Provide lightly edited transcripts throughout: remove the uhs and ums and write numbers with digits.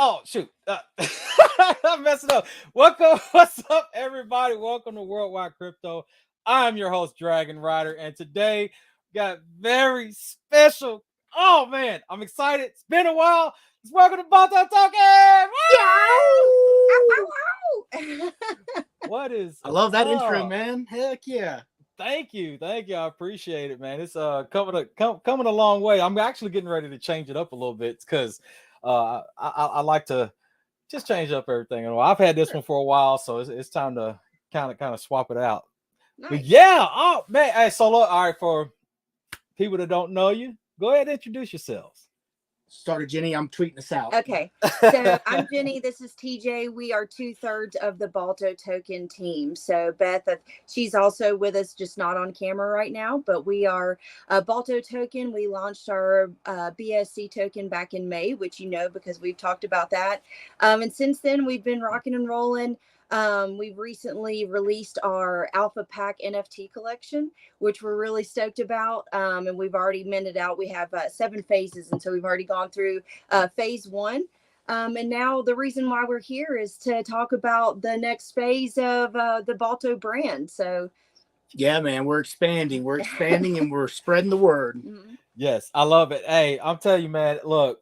Oh shoot! I'm messing up. Welcome, what's up, everybody? Welcome to Worldwide Crypto. I'm your host, Dragon Rider, and today we got very special. Oh man, I'm excited. It's been a while. Let's welcome to Balto Token. Yow! What is I love that intro, up? man. Heck yeah. Thank you. I appreciate it, man. It's coming a long way. I'm actually getting ready to change it up a little bit because I like to just change up everything. And I've had this one for a while, so it's time to kind of swap it out. But Nice. yeah, oh man, hey, so look, all right, for people that don't know you, go ahead and introduce yourselves. Started Jenny. I'm tweeting this out. Okay, so I'm Jenny. This is TJ. We are 2/3 of the Balto token team. So Beth, she's also with us, just not on camera right now. But we are Balto token. We launched our BSC token back in May, which you know because we've talked about that. And since then, we've been rocking and rolling. We've recently released our Alpha Pack NFT collection, which we're really stoked about. And we've already minted out. We have 7 phases. And so we've already gone through phase 1. And now the reason why we're here is to talk about the next phase of the Balto brand. So Yeah, man, we're expanding. We're expanding and we're spreading the word. Yes, I love it. Hey, I'm telling you, man. Look,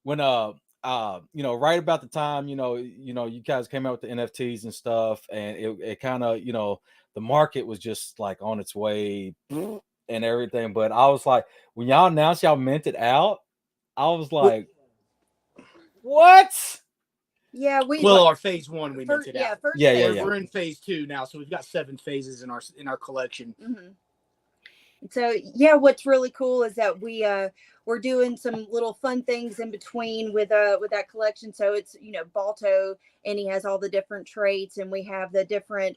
when right about the time, you guys came out with the NFTs and stuff, and it kind of, the market was just like on its way and everything. But I was like, when y'all announced y'all minted out, I was like, what? yeah, Our phase 1 we minted out. First Yeah, phase. yeah. We're in phase 2 now, so we've got 7 phases in our collection. Mm-hmm. So yeah, what's really cool is that we're doing some little fun things in between with that collection. So it's Balto, and he has all the different traits, and we have the different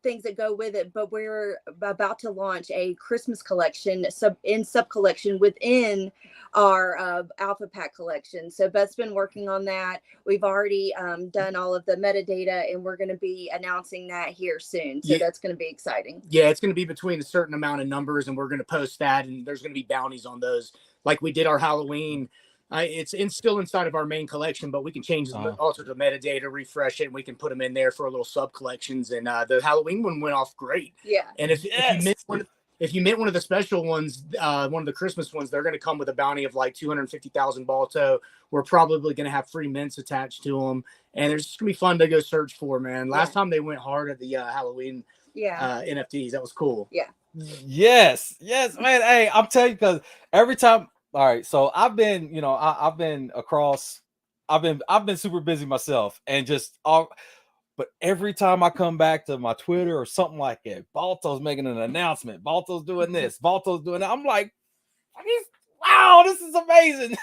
things that go with it. But we're about to launch a Christmas collection sub collection within our Alpha Pack collection. So Beth's been working on that. We've already done all of the metadata, and we're going to be announcing that here soon. So that's going to be exciting. Yeah, it's going to be between a certain amount of numbers, and we're going to post that, and there's going to be bounties on those, like we did our Halloween. It's still inside of our main collection, but we can change alter the metadata, refresh it, and we can put them in there for a little sub collections. And the Halloween one went off great. Yeah. And if you mint one of the special ones, one of the Christmas ones, they're going to come with a bounty of like 250,000 Balto. We're probably going to have free mints attached to them, and it's just going to be fun to go search for, man. Last time they went hard at the Halloween NFTs. That was cool. Yeah. Yes, man. Hey, I'm telling you, because every time. All right, so I've been, I've been super busy myself, and but every time I come back to my Twitter or something like that, Balto's making an announcement. Balto's doing this. Balto's doing that. I'm like, wow, this is amazing.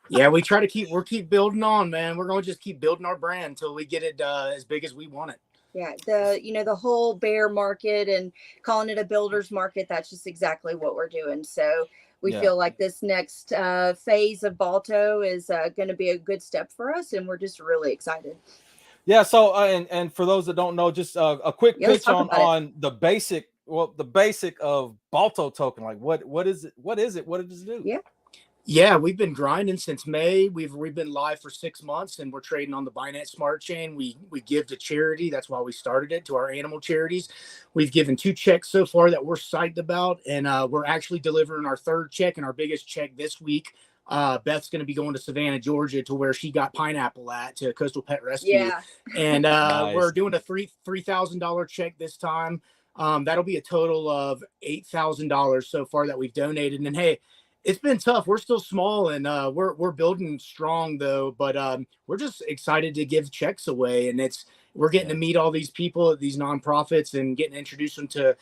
Yeah, we try to keep building on, man. We're going to just keep building our brand until we get it as big as we want it. Yeah, the whole bear market and calling it a builder's market, that's just exactly what we're doing. So we feel like this next phase of Balto is going to be a good step for us, and we're just really excited. Yeah. So and for those that don't know, just a quick pitch on the basic of Balto token. Like what is it? What does it do? Yeah, we've been grinding since May. We've been live for 6 months, and we're trading on the Binance Smart Chain. We give to charity. That's why we started it, to our animal charities. We've given 2 checks so far that we're psyched about, and we're actually delivering our 3rd check and our biggest check this week. Beth's going to be going to Savannah, Georgia, to where she got pineapple to Coastal Pet Rescue. Yeah. And Nice. We're doing a $3,000 check this time. That'll be a total of $8,000 so far that we've donated. And hey, it's been tough. We're still small, and we're building strong though. But we're just excited to give checks away, and we're getting to meet all these people at these nonprofits and getting to introduce them to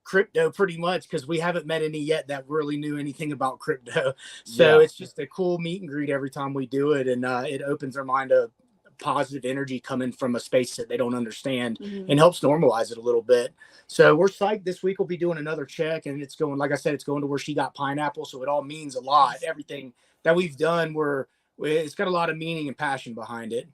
crypto pretty much, because we haven't met any yet that really knew anything about crypto. So it's just a cool meet and greet every time we do it, and it opens their mind to positive energy coming from a space that they don't understand, and helps normalize it a little bit. So we're psyched. This week we'll be doing another check, and it's going, like I said, it's going to where she got pineapple. So it all means a lot. Everything that we've done, it's got a lot of meaning and passion behind it.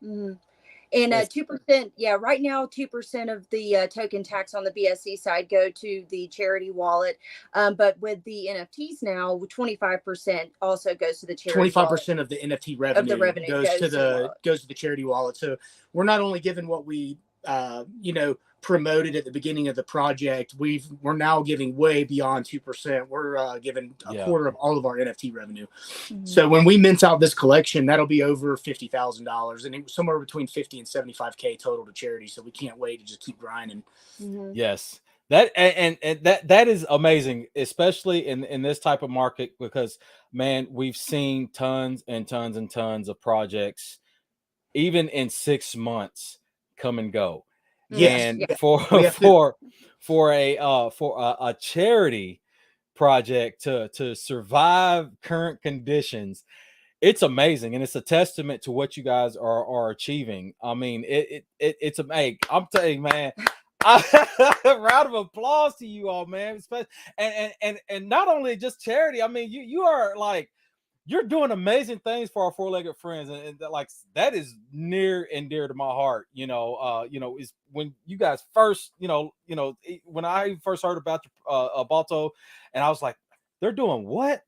And It's 2%, yeah, right now 2% of the token tax on the BSC side go to the charity wallet. But with the NFTs now, 25% also goes to the charity wallet 25% of the NFT of the revenue revenue goes to the the wallet. charity wallet. So we're not only giving what we promoted at the beginning of the project, we're now giving way beyond 2%. We're giving a yeah. quarter of all of our NFT revenue. So when we mint out this collection, that'll be over $50,000, and it was somewhere between 50 and 75K total to charity. So we can't wait to just keep grinding. Yes. That and that is amazing, especially in this type of market, because man, we've seen tons and tons and tons of projects, even in 6 months, come and go. Yes, And Yeah. we have to. for a charity project to survive current conditions, it's amazing, and it's a testament to what you guys are achieving. I mean, it's amazing. I'm telling you, man. Round of applause to you all, man. And not only just charity. I mean, you are like, you're doing amazing things for our four-legged friends, and like that is near and dear to my heart. Is when you guys first, when I first heard about Balto, and I was like, they're doing what?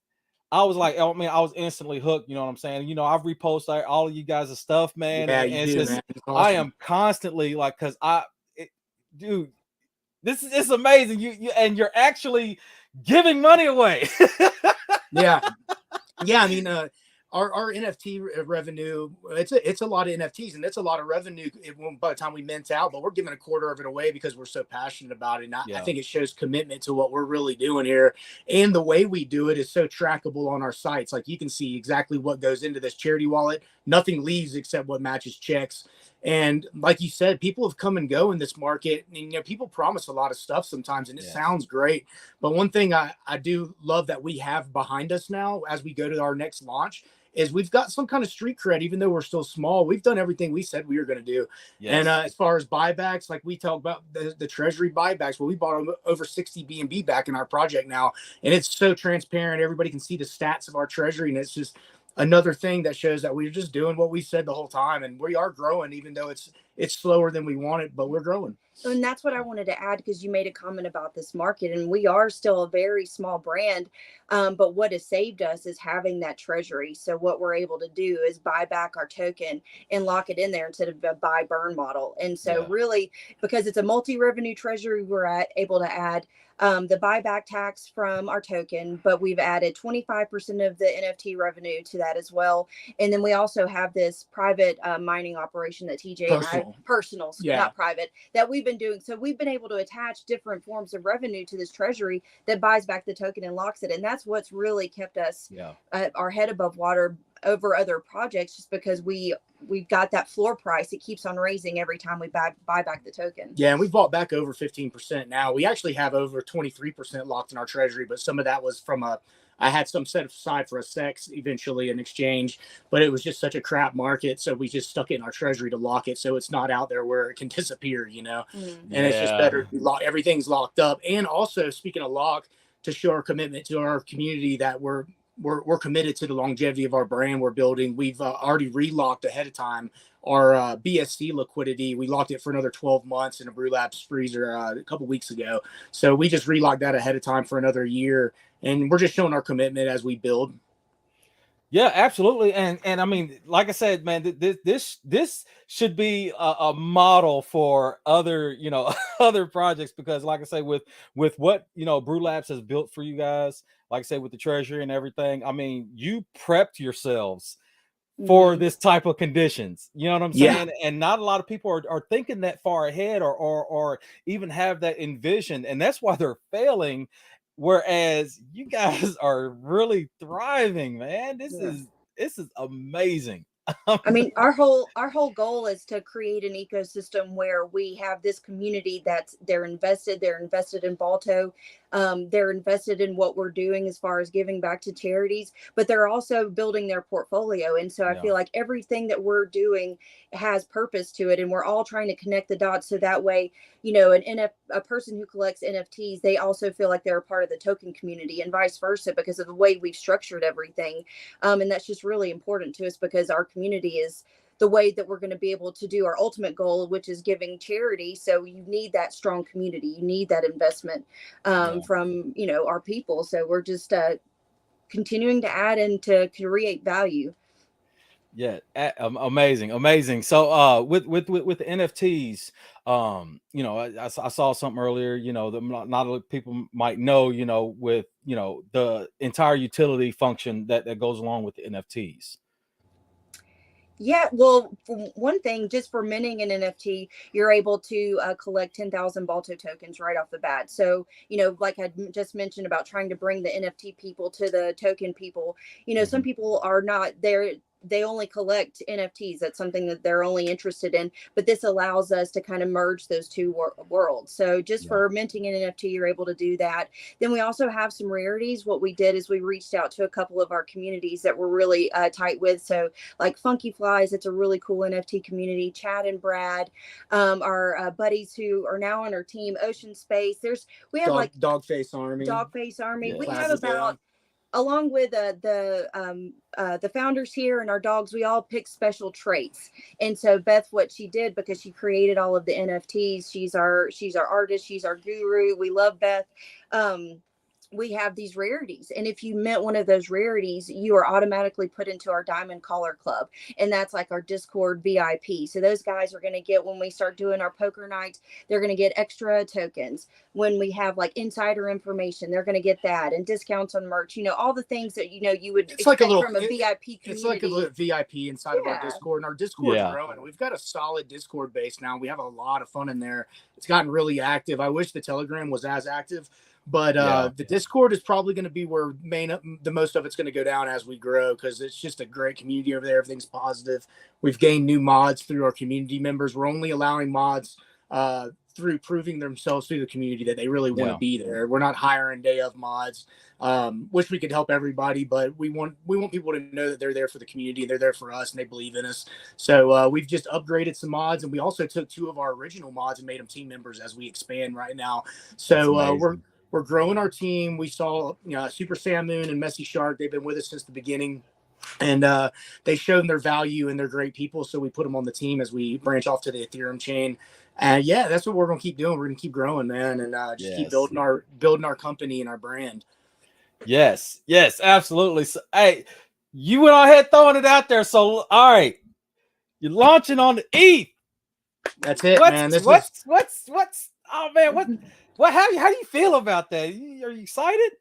I was like, I mean, I was instantly hooked. You know what I'm saying? I've reposted all of you guys' stuff, man, Yeah, and you it's do, just, man. It's I awesome. am constantly like, because dude, this is, it's amazing. You and you're actually giving money away. Yeah. I mean, our NFT revenue, it's a lot of NFTs, and it's a lot of revenue by the time we mint out, but we're giving a quarter of it away because we're so passionate about it. And I think it shows commitment to what we're really doing here. And the way we do it is so trackable on our sites. Like, you can see exactly what goes into this charity wallet. Nothing leaves except what matches checks. And like you said, people have come and go in this market. And, people promise a lot of stuff sometimes, and it sounds great. But one thing I do love that we have behind us now as we go to our next launch is we've got some kind of street cred. Even though we're still small, we've done everything we said we were going to do. And as far as buybacks, like we talk about the treasury buybacks, well, we bought over 60 BNB back in our project now, and it's so transparent. Everybody can see the stats of our treasury, and it's just another thing that shows that we're just doing what we said the whole time, and we are growing, even though it's slower than we wanted, but we're growing. And that's what I wanted to add, because you made a comment about this market, and we are still a very small brand. But what has saved us is having that treasury. So what we're able to do is buy back our token and lock it in there instead of a buy burn model. And so really, because it's a multi-revenue treasury, we're able to add the buyback tax from our token, but we've added 25% of the NFT revenue to that as well. And then we also have this private mining operation that TJ personal, not private, that we've been doing. So we've been able to attach different forms of revenue to this treasury that buys back the token and locks it. And that's what's really kept us our head above water over other projects, just because we've got that floor price. It keeps on raising every time we buy back the token. Yeah, and we've bought back over 15% now. We actually have over 23% locked in our treasury, but some of that was from I had some set aside for a SEX eventually in exchange, but it was just such a crap market, so we just stuck it in our treasury to lock it so it's not out there where it can disappear, And it's just better to lock, everything's locked up. And also, speaking of lock, to show our commitment to our community that we're committed to the longevity of our brand we're building. We've already relocked ahead of time our BSC liquidity. We locked it for another 12 months in a Brew Labs freezer a couple weeks ago. So we just relocked that ahead of time for another year. And we're just showing our commitment as we build. Yeah, absolutely. And I mean, like I said, man, this should be a model for other, other projects, because like I say, with what, Brew Labs has built for you guys, like I said, with the treasury and everything, I mean, you prepped yourselves for this type of conditions. You know what I'm saying? And not a lot of people are thinking that far ahead, or even have that envision. And that's why they're failing. Whereas you guys are really thriving, man. This is amazing. I mean, our whole goal is to create an ecosystem where we have this community that's they're invested in Balto. They're invested in what we're doing as far as giving back to charities, but they're also building their portfolio. And so I feel like everything that we're doing has purpose to it, and we're all trying to connect the dots, so that way, a person who collects NFTs, they also feel like they're a part of the token community, and vice versa, because of the way we've structured everything. And that's just really important to us, because our community is the way that we're going to be able to do our ultimate goal, which is giving charity. So you need that strong community. You need that investment from, our people. So we're just continuing to add and to create value. Yeah, amazing. So, with the NFTs, I saw something earlier. That not a lot of people might know. With the entire utility function that goes along with the NFTs. Yeah, well, for one thing, just for minting an NFT, you're able to collect 10,000 Balto tokens right off the bat. So, like I just mentioned about trying to bring the NFT people to the token people, some people are not there. They only collect NFTs. That's something that they're only interested in. But this allows us to kind of merge those two worlds. So just for minting an NFT, you're able to do that. Then we also have some rarities. What we did is we reached out to a couple of our communities that we're really tight with. So like Funky Flies, it's a really cool NFT community. Chad and Brad, our buddies who are now on our team. Ocean Space. We have Dogface Army. Dogface Army. Yeah. We have about, along with the founders here and our dogs, we all pick special traits. And so Beth, what she did, because she created all of the NFTs, she's our artist, she's our guru. We love Beth. We have these rarities, and if you mint one of those rarities, you are automatically put into our Diamond Collar Club, and that's like our Discord VIP. So those guys are going to get, when we start doing our poker nights, they're going to get extra tokens. When we have like insider information, they're going to get that, and discounts on merch, all the things that you would expect from a VIP community. It's like a little VIP inside of our Discord, and our Discord's growing. We've got a solid Discord base now. We have a lot of fun in there. It's gotten really active. I wish the Telegram was as active. But the Discord is probably going to be where the most of it's going to go down as we grow, because it's just a great community over there. Everything's positive. We've gained new mods through our community members. We're only allowing mods through proving themselves through the community that they really want to be there. We're not hiring day of mods. Wish we could help everybody, but we want people to know that they're there for the community, and they're there for us, and they believe in us. So we've just upgraded some mods, and we also took 2 of our original mods and made them team members as we expand right now. So we're growing our team. We saw Super Sam Moon and Messy Shark. They've been with us since the beginning, and they shown their value, and they're great people. So we put them on the team as we branch off to the Ethereum chain. And that's what we're going to keep doing. We're going to keep growing, man, and just keep building our company and our brand. Yes, absolutely. So, hey, you went ahead throwing it out there. So, all right, you're launching on the ETH. That's it, man. Oh man, what? How do you feel about that? Are you excited?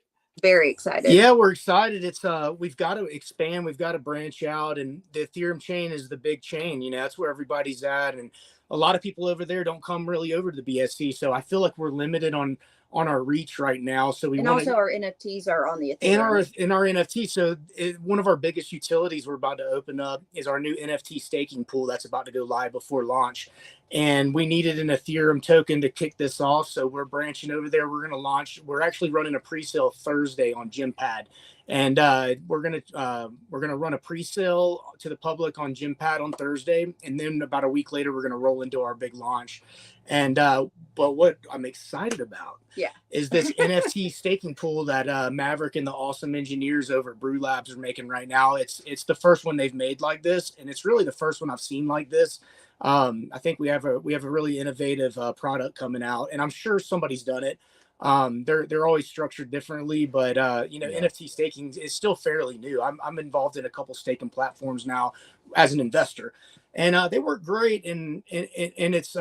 Very excited. Yeah, we're excited. It's we've got to expand, we've got to branch out, and the Ethereum chain is the big chain. That's where everybody's at, and a lot of people over there don't come really over to the BSC. So I feel like we're limited on our reach right now. So also our NFTs are on the Ethereum. And our NFT. So one of our biggest utilities we're about to open up is our new NFT staking pool that's about to go live before launch. And we needed an Ethereum token to kick this off. So we're branching over there. We're going to launch. We're actually running a pre-sale Thursday on GymPad. And we're gonna run a pre-sale to the public on GymPad on Thursday, and then about a week later we're gonna roll into our big launch. And but what I'm excited about is this NFT staking pool that Maverick and the awesome engineers over at Brew Labs are making right now. It's the first one they've made like this, and it's really the first one I've seen like this. I think we have a really innovative product coming out, and I'm sure somebody's done it. They're always structured differently, but NFT staking is still fairly new. I'm involved in a couple staking platforms now as an investor, and they work great. And it's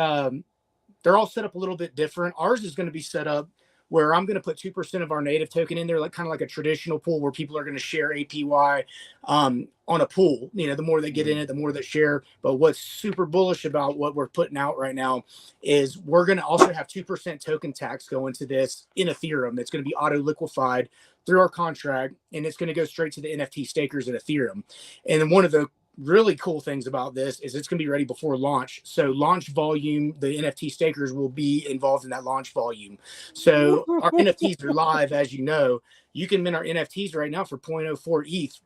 they're all set up a little bit different. Ours is going to be set up where I'm going to put 2% of our native token in there, like kind of like a traditional pool where people are going to share APY on a pool. The more they get in it, the more they share. But what's super bullish about what we're putting out right now is we're going to also have 2% token tax go into this in Ethereum. It's going to be auto liquefied through our contract, and it's going to go straight to the NFT stakers in Ethereum. And then one of the really cool things about this is it's going to be ready before launch. So launch volume, the NFT stakers will be involved in that launch volume. So our NFTs are live, as you know. You can mint our NFTs right now for 0.04 ETH.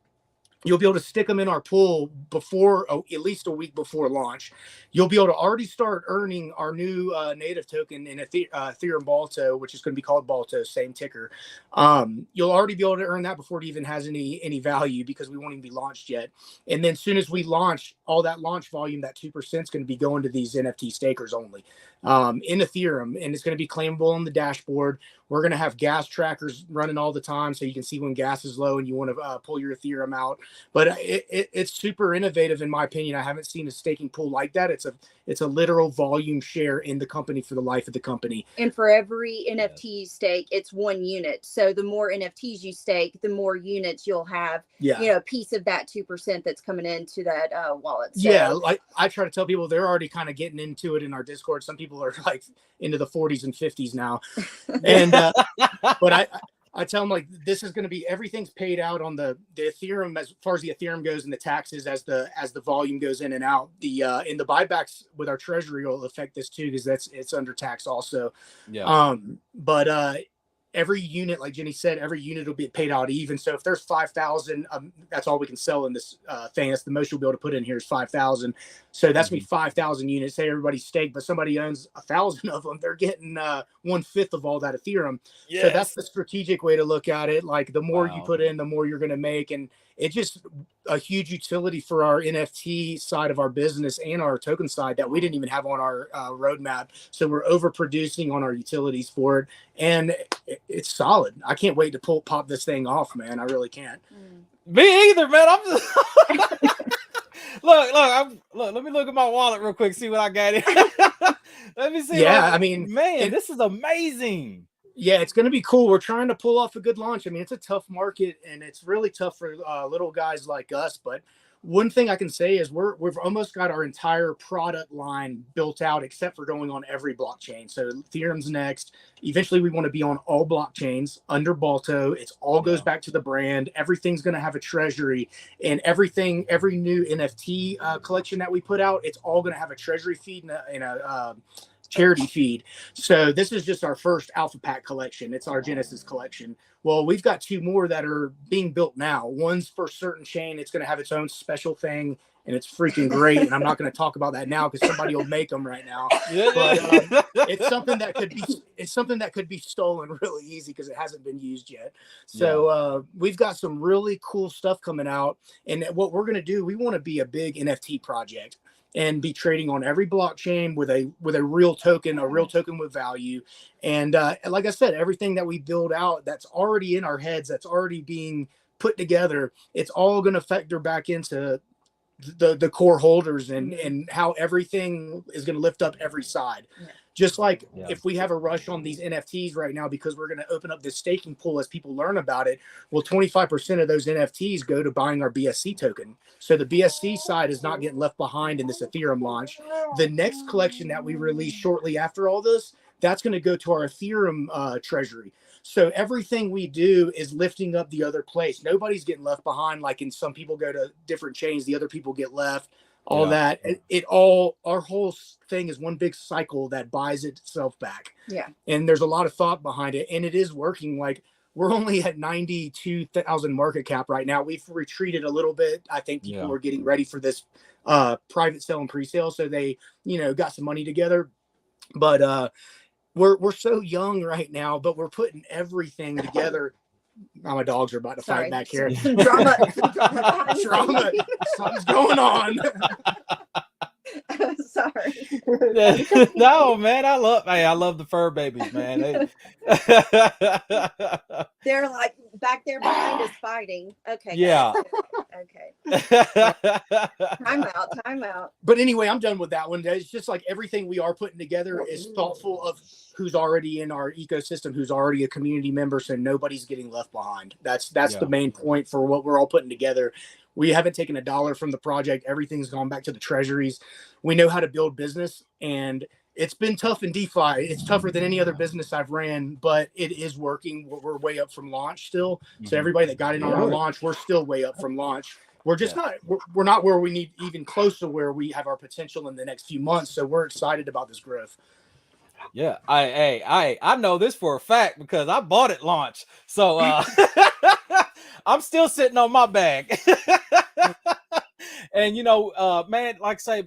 You'll be able to stick them in our pool before, at least a week before launch. You'll be able to already start earning our new native token in Ethereum Balto, which is going to be called Balto, same ticker. You'll already be able to earn that before it even has any value, because we won't even be launched yet. And then as soon as we launch, all that launch volume, that 2% is going to be going to these NFT stakers only in Ethereum, and it's going to be claimable on the dashboard. We're going to have gas trackers running all the time, so you can see when gas is low and you want to pull your Ethereum out. But it's super innovative, in my opinion. I haven't seen a staking pool like that. It's a literal volume share in the company for the life of the company. And for every NFT stake, it's 1 unit. So the more NFTs you stake, the more units you'll have. Yeah. You know, a piece of that 2% that's coming into that wallet. So, yeah, like I try to tell people, they're already kind of getting into it in our Discord. Some people are like into the 40s and 50s now, and but I tell them, like, this is going to be, everything's paid out on the Ethereum, as far as the Ethereum goes, and the taxes as the volume goes in and out. The in the buybacks with our treasury will affect this too, because it's under tax also. Yeah. But every unit, like Jenny said, every unit will be paid out even. So if there's 5,000, that's all we can sell in this thing. That's the most you'll be able to put in here is 5,000. So that's me 5,000 units. Say everybody's staked, but somebody owns 1,000 of them. They're getting 1/5 of all that Ethereum. Yes. So that's the strategic way to look at it. Like, the more you put in, the more you're going to make. And it's just a huge utility for our NFT side of our business and our token side that we didn't even have on our roadmap. So we're overproducing on our utilities for it. And it's solid. I can't wait to pop this thing off, man. I really can't. Me either, man. I'm just look. Let me look at my wallet real quick. See what I got in. Let me see. Yeah, I mean, man, this is amazing. Yeah, it's going to be cool. We're trying to pull off a good launch. I mean, it's a tough market, and it's really tough for little guys like us. But one thing I can say is we've almost got our entire product line built out, except for going on every blockchain. So Ethereum's next. Eventually, we want to be on all blockchains under Balto. It all goes back to the brand. Everything's going to have a treasury, and every new NFT collection that we put out, it's all going to have a treasury feed and a charity feed. So this is just our first alpha pack collection. It's our Genesis collection. Well, we've got 2 more that are being built now. One's for a certain chain. It's going to have its own special thing, and it's freaking great. And I'm not going to talk about that now because somebody will make them right now. But it's something that could be stolen really easy because it hasn't been used yet. So we've got some really cool stuff coming out. And what we're going to do, we want to be a big NFT project and be trading on every blockchain with a real token with value. And like I said, everything that we build out that's already in our heads, that's already being put together, it's all going to factor back into the core holders and how everything is going to lift up every side. Just like if we have a rush on these NFTs right now because we're going to open up this staking pool as people learn about it, well, 25% of those NFTs go to buying our BSC token. So the BSC side is not getting left behind in this Ethereum launch. The next collection that we release shortly after all this, that's going to go to our Ethereum treasury. So everything we do is lifting up the other place. Nobody's getting left behind. Like in some people go to different chains, the other people get left. All that our whole thing is one big cycle that buys itself back. Yeah. And there's a lot of thought behind it, and it is working. Like, we're only at 92,000 market cap right now. We've retreated a little bit. I think people are getting ready for this private sale and pre-sale, so they got some money together. But we're so young right now, but we're putting everything together. Now my dogs are about to fight back here. Some drama. Something's going on. Sorry. No, man, I love the fur babies, man. They're like back there behind us fighting. Okay. Yeah. Okay. Time out. But anyway, I'm done with that one. It's just like everything we are putting together is thoughtful of who's already in our ecosystem, who's already a community member, so nobody's getting left behind. That's the main point for what we're all putting together. We haven't taken $1 from the project. Everything's gone back to the treasuries. We know how to build business, and it's been tough in DeFi. It's tougher than any other business I've ran, but it is working. We're way up from launch still. So everybody that got in on our launch, we're still way up from launch. We're just we're not where we need, even close to where we have our potential in the next few months. So we're excited about this growth. Yeah, I know this for a fact because I bought it launch. So I'm still sitting on my bag. And man, like I say,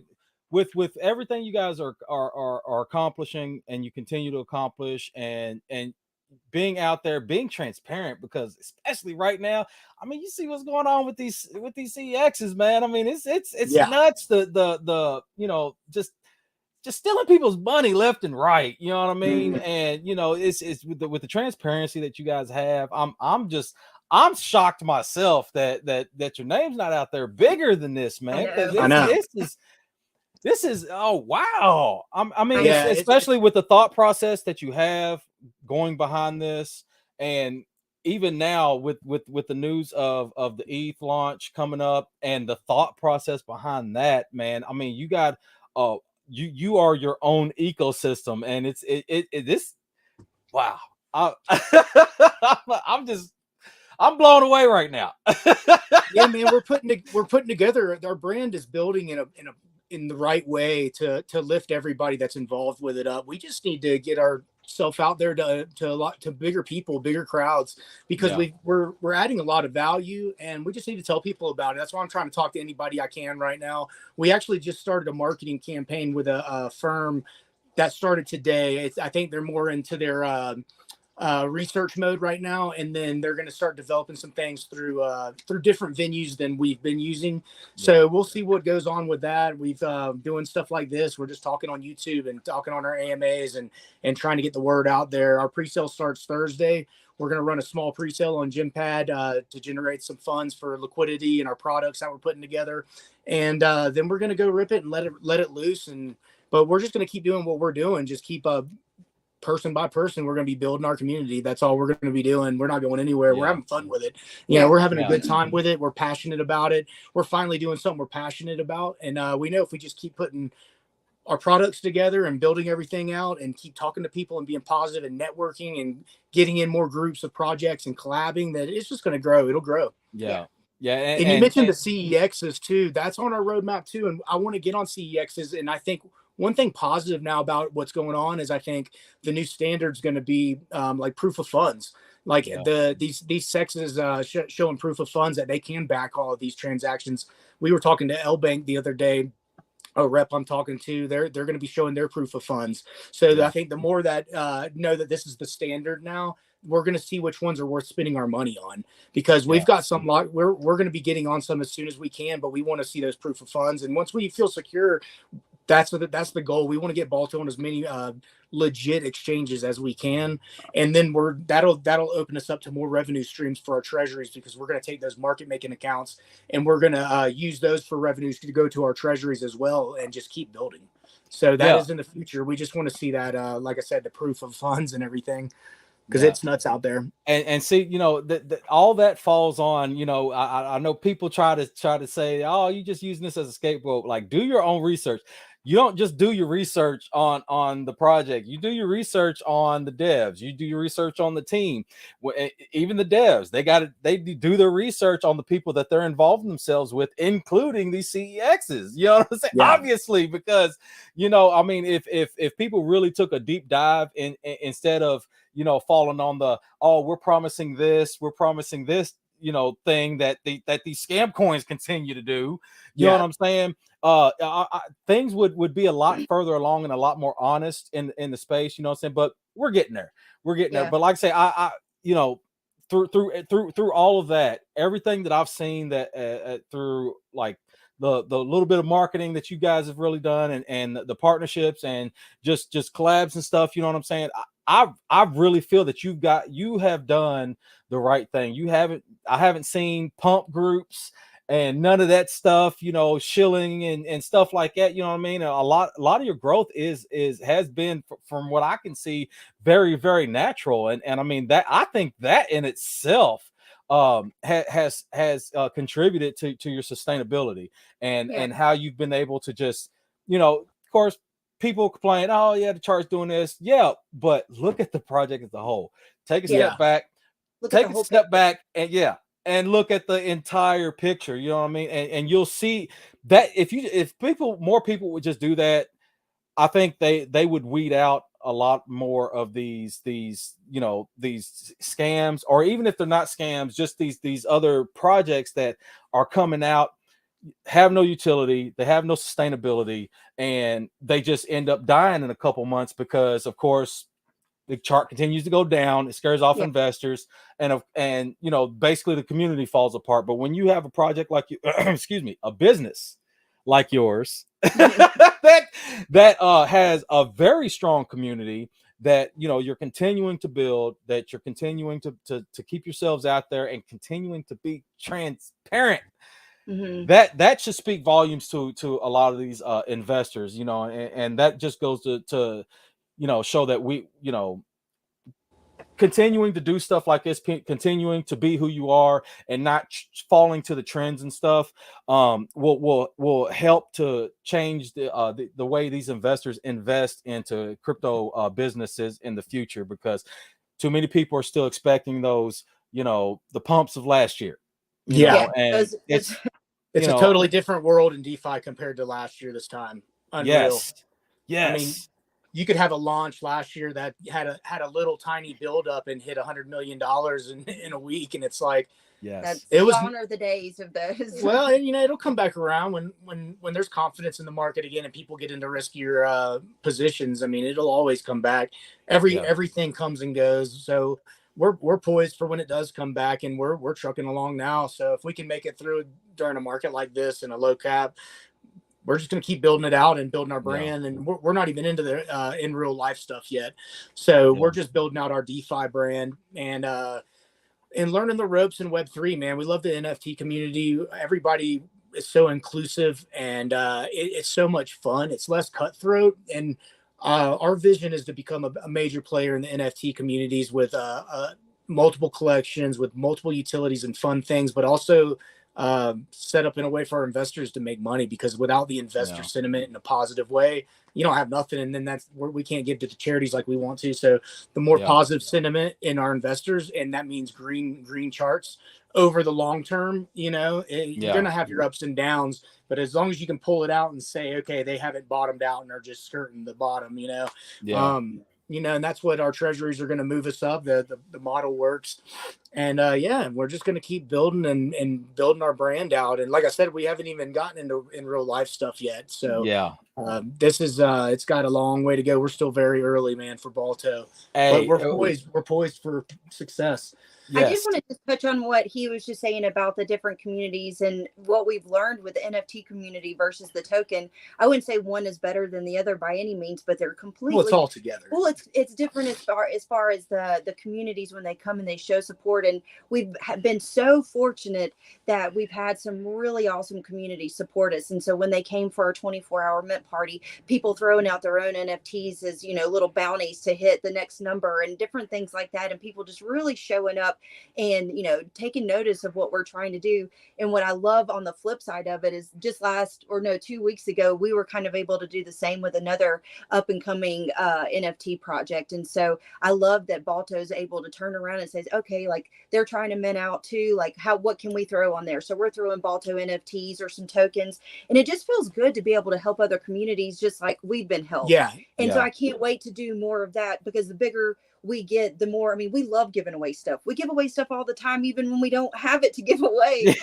with everything you guys are accomplishing, and you continue to accomplish, and being out there, being transparent, because especially right now, I mean, you see what's going on with these CEXs, man. I mean, it's Yeah. nuts. The just stealing people's money left and right. You know what I mean? And it's with the transparency that you guys have. I'm shocked myself that your name's not out there bigger than this, man. Because I know. this is oh wow. I mean, Yeah, especially with the thought process that you have going behind this, and even now with the news of the ETH launch coming up, and the thought process behind that, man. I mean, you got you are your own ecosystem, and it this wow. I'm blown away right now. Yeah, man, we're putting together. Our brand is building in the right way to lift everybody that's involved with it up. We just need to get ourselves out there to bigger people, bigger crowds, because we're adding a lot of value, and we just need to tell people about it. That's why I'm trying to talk to anybody I can right now. We actually just started a marketing campaign with a firm that started today. I think they're more into their research mode right now, and then they're going to start developing some things through different venues than we've been using. So we'll see what goes on with that. We've doing stuff like this. We're just talking on YouTube and talking on our AMAs and trying to get the word out there. Our pre-sale starts Thursday. We're going to run a small pre-sale on GymPad to generate some funds for liquidity and our products that we're putting together, and then we're going to go rip it and let it loose. But we're just going to keep doing what we're doing. Just keep person by person, we're going to be building our community. That's all we're going to be doing. We're not going anywhere. We're having fun with it. We're having a good time with it. We're passionate about it. We're finally doing something we're passionate about. And we know if we just keep putting our products together and building everything out and keep talking to people and being positive and networking and getting in more groups of projects and collabing, that it's just going to grow. It'll grow. Yeah. And you mentioned the CEXs too. That's on our roadmap too. And I want to get on CEXs. And I think one thing positive now about what's going on is I think the new standard is going to be like proof of funds. Like these sexes showing proof of funds that they can back all of these transactions. We were talking to L Bank the other day, a rep I'm talking to. They're going to be showing their proof of funds. So I think the more that know that this is the standard now, we're going to see which ones are worth spending our money on, because we've got some we're going to be getting on some as soon as we can, but we want to see those proof of funds. And once we feel secure, that's the goal. We want to get Balto on as many legit exchanges as we can, and then that'll open us up to more revenue streams for our treasuries, because we're going to take those market making accounts and we're going to use those for revenues to go to our treasuries as well, and just keep building. So that is in the future. We just want to see that, like I said, the proof of funds and everything, because it's nuts out there. And see, all that falls on, I know people try to say, oh, you just using this as a scapegoat. Like, do your own research. You don't just do your research on the project. You do your research on the devs. You do your research on the team. Even the devs, they do their research on the people that they're involving themselves with, including these CEXs. You know what I'm saying? Yeah. Obviously, because I mean, if people really took a deep dive instead of falling on the, oh, we're promising this thing that these scam coins continue to do. You know what I'm saying? Things would be a lot further along and a lot more honest in the space. You know what I'm saying? But we're getting there. There. But like I say, I through all of that, everything that I've seen that through like the little bit of marketing that you guys have really done, and the partnerships and just collabs and stuff. You know what I'm saying? I really feel that you have done the right thing. I haven't seen pump groups and none of that stuff, shilling and stuff like that. You know what I mean? A lot of your growth has been, from what I can see, very, very natural. And I mean, that I think that in itself has contributed to your sustainability and how you've been able to just, of course, people complain, oh yeah, the chart's doing this. Yeah, but look at the project as a whole. Take a step back, and look at the entire picture. You know what I mean? And you'll see that if more people would just do that, I think they would weed out a lot more of these scams, or even if they're not scams, just these other projects that are coming out, have no utility, they have no sustainability, and they just end up dying in a couple months because, of course, the chart continues to go down. It scares off Yeah. investors, and you know, basically the community falls apart. But when you have a project like you, excuse me, a business like yours that has a very strong community, that you know you're continuing to build, that you're continuing to keep yourselves out there and continuing to be transparent, Mm-hmm. that should speak volumes to a lot of these investors, you know, and that just goes to you know, show that we, you know, continuing to do stuff like this, continuing to be who you are and not falling to the trends and stuff, will help to change the way these investors invest into crypto businesses in the future, because too many people are still expecting those, you know, the pumps of last year, you Yeah. know, and Those It's you a know, totally different world in DeFi compared to last year this time. Unreal. yes, I mean, yes, you could have a launch last year that had a little tiny build up and hit $100 million in a week, and it's like yes, that's it was. gone are the days of those. Well, and, you know, it'll come back around when there's confidence in the market again and people get into riskier positions. I mean, it'll always come back. yeah, Everything comes and goes. So we're poised for when it does come back, and we're trucking along now. So if we can make it through during a market like this and a low cap, we're just going to keep building it out and building our yeah, brand. And we're not even into the in real life stuff yet. So yeah, we're just building out our DeFi brand and learning the ropes in Web3, man. We love the NFT community. Everybody is so inclusive, and it's so much fun. It's less cutthroat, and our vision is to become a major player in the NFT communities with multiple collections, with multiple utilities and fun things, but also set up in a way for our investors to make money. Because without the investor yeah, sentiment in a positive way, you don't have nothing, and then that's where we can't give to the charities like we want to. So the more yeah, positive sentiment in our investors, and that means green charts over the long term. You know, you're yeah, gonna have your ups and downs, but as long as you can pull it out and say, okay, they haven't bottomed out and are just skirting the bottom, yeah, and that's what our treasuries are going to move us up. The model works, and yeah, we're just going to keep building and building our brand out. And like I said, we haven't even gotten into in real life stuff yet. So yeah. this is it's got a long way to go. We're still very early, man, for Balto, but Hey, we're poised for success. I just yes, wanted to touch on what he was just saying about the different communities and what we've learned with the NFT community versus the token. I wouldn't say one is better than the other by any means, but they're Well, it's completely all together. well. It's different as far as the communities when they come and they show support, and we've been so fortunate that we've had some really awesome communities support us. And so when they came for our 24-hour mint party, people throwing out their own NFTs as little bounties to hit the next number and different things like that, and people just really showing up and taking notice of what we're trying to do. And what I love on the flip side of it is just 2 weeks ago we were kind of able to do the same with another up and coming NFT project. And so I love that Balto is able to turn around and says, okay, like they're trying to mint out too, like what can we throw on there? So we're throwing Balto NFTs or some tokens, and it just feels good to be able to help other communities just like we've been helped. Yeah. And so yeah, I can't wait to do more of that, because the bigger we get, the more, I mean, we love giving away stuff. We give away stuff all the time, even when we don't have it to give away,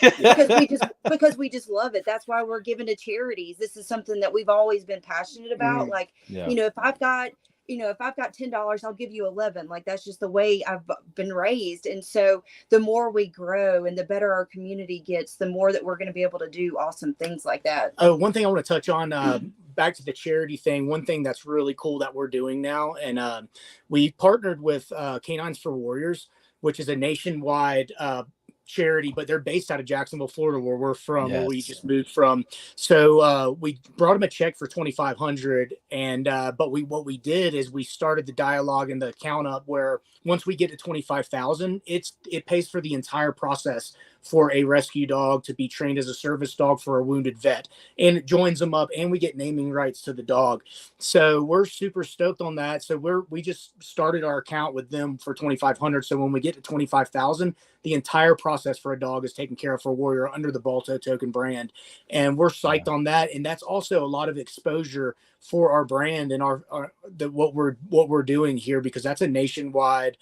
because we just love it. That's why we're giving to charities. This is something that we've always been passionate about. Mm. Like, yeah, if I've got $10, I'll give you 11. Like, that's just the way I've been raised. And so the more we grow and the better our community gets, the more that we're going to be able to do awesome things like that. Oh, one thing I want to touch on, back to the charity thing. One thing that's really cool that we're doing now, and we partnered with Canines for Warriors, which is a nationwide charity, but they're based out of Jacksonville, Florida, where we're from, where we yes, just moved from. So we brought them a check for $2,500, and but what we did is we started the dialogue and the account up where once we get to 25,000, it pays for the entire process for a rescue dog to be trained as a service dog for a wounded vet, and it joins them up, and we get naming rights to the dog. So we're super stoked on that. So we just started our account with them for 2,500. So when we get to 25,000, the entire process for a dog is taken care of for Warrior under the Balto token brand, and we're psyched yeah, on that. And that's also a lot of exposure for our brand and what we're doing here, because that's a nationwide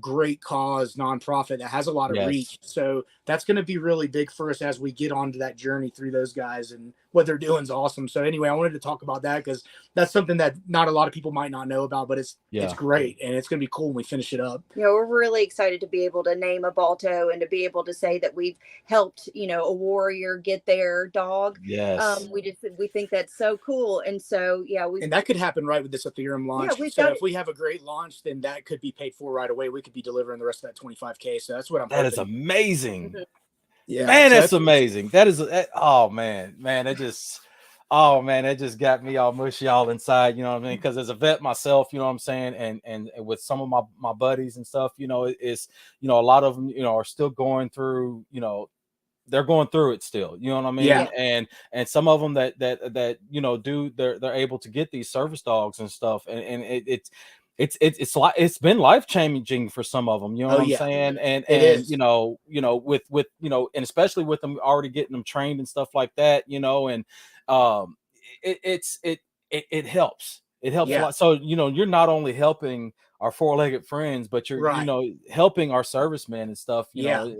great cause nonprofit that has a lot of Yes. reach. So that's going to be really big for us as we get onto that journey through those guys, and what they're doing is awesome. So anyway, I wanted to talk about that because that's something that not a lot of people might not know about, but it's great, and it's going to be cool when we finish it up. You know, we're really excited to be able to name a Balto and to be able to say that we've helped, you know, a warrior get their dog. Yes. We think that's so cool. And so, yeah, and that could happen right with this Ethereum launch. Yeah, so if we have a great launch, then that could be paid for right away. We could be delivering the rest of that 25K. So that's what I'm That hoping. is amazing. Mm-hmm. Yeah, man, that's amazing. That is, oh man, it just, oh man, it just got me all mushy all inside, you know what I mean? Because as a vet myself, you know what I'm saying, and with some of my buddies and stuff, you know, it's, you know, a lot of them, you know, are still going through, you know, they're going through it still, you know what I mean? Yeah. And some of them that you know they're able to get these service dogs and stuff, and it's been life changing for some of them, you know what I'm saying? And you know with you know, and especially with them already getting them trained and stuff like that, you know, and it helps. It helps a lot. So you know, you're not only helping our four-legged friends, but you're you know, helping our servicemen and stuff, you know.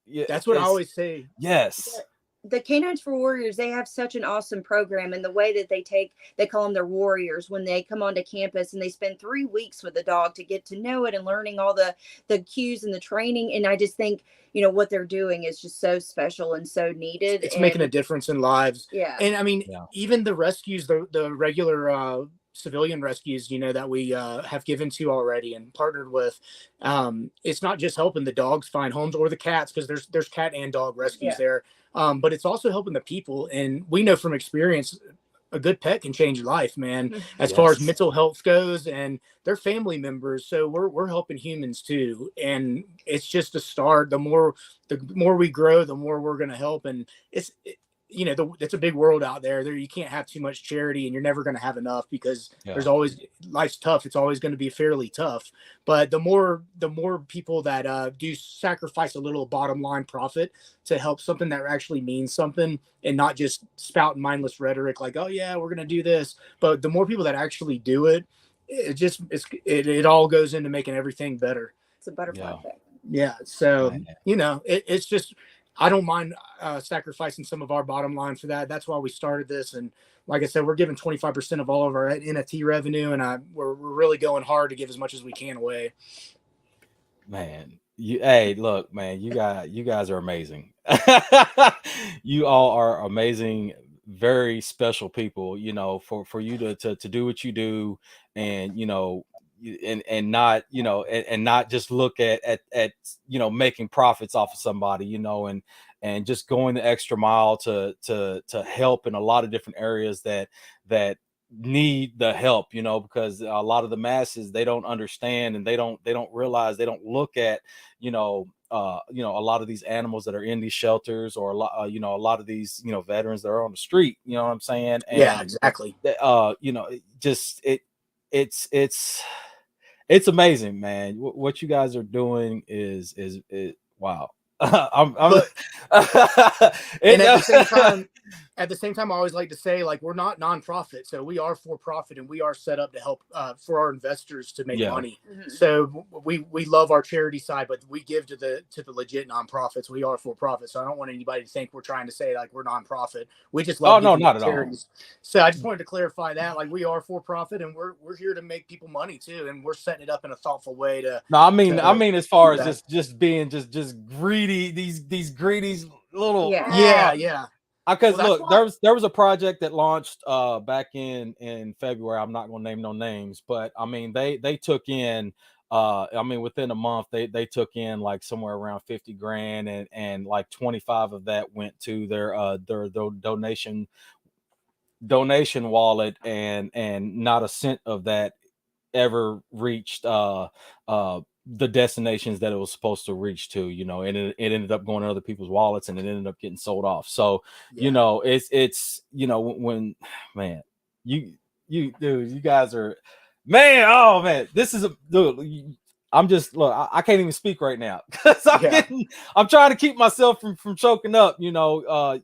Yeah, that's what I always say. Yes. The Canines for Warriors, they have such an awesome program, and the way that they call them their warriors when they come onto campus, and they spend 3 weeks with the dog to get to know it and learning all the cues and the training. And I just think, you know, what they're doing is just so special and so needed. It's making a difference in lives. Yeah. And I mean, even the rescues, the regular civilian rescues, you know, that we have given to already and partnered with, it's not just helping the dogs find homes or the cats, because there's cat and dog rescues there, but it's also helping the people. And we know from experience, a good pet can change your life, man, as far as mental health goes, and their family members. So we're helping humans too, and it's just a start. The more we grow, the more we're going to help. And you know, it's a big world out there. You can't have too much charity, and you're never going to have enough, because there's always, life's tough. It's always going to be fairly tough. But the more people that do sacrifice a little bottom line profit to help something that actually means something, and not just spout mindless rhetoric like, oh yeah, we're going to do this. But the more people that actually do it, it all goes into making everything better. It's a butterfly effect. Yeah. So, you know, it's just, I don't mind sacrificing some of our bottom line for that. That's why we started this. And like I said, we're giving 25% of all of our NFT revenue, and we're really going hard to give as much as we can away. Man, hey, look, man, you guys are amazing. You all are amazing, very special people, you know, for you to do what you do, and you know, and not, you know, and not just look at you know, making profits off of somebody, you know, and just going the extra mile to help in a lot of different areas that need the help, you know, because a lot of the masses, they don't understand, and they don't realize, they don't look at, you know, a lot of these animals that are in these shelters, or a lot, you know, a lot of these, you know, veterans that are on the street, you know what I'm saying? And yeah, exactly. You know, just it's amazing, man. What you guys are doing is wow. And at the same time, I always like to say, like, we're not nonprofit, so we are for profit, and we are set up to help for our investors to make money. So we love our charity side, but we give to the legit nonprofits. We are for profit, so I don't want anybody to think we're trying to say like we're nonprofit. We just love not at all. So I just wanted to clarify that, like, we are for profit, and we're here to make people money too, and we're setting it up in a thoughtful way to. No, I mean as far as just being just greedy, these greedy little because look, there was a project that launched back in February. I'm not gonna name no names, but I mean they took in I mean within a month they took in like somewhere around 50 grand, and like 25 of that went to their donation wallet, and not a cent of that ever reached the destinations that it was supposed to reach to, you know, and it ended up going to other people's wallets, and it ended up getting sold off. So you know, it's you know, when man, you dude, you guys are, man, oh man, this is a dude. I'm just, look, I can't even speak right now because I'm trying to keep myself from choking up, you know. I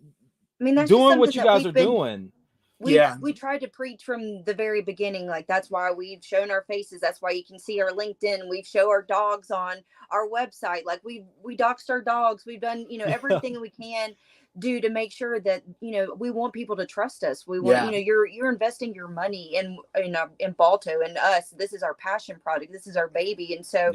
mean, that's doing what you guys are doing. we tried to preach from the very beginning. Like, that's why we've shown our faces. That's why you can see our LinkedIn. We've show our dogs on our website. Like, we doxed our dogs. We've done, everything we can do to make sure that, we want people to trust us. We want, you're investing your money in Balto and us. This is our passion project. This is our baby. And so,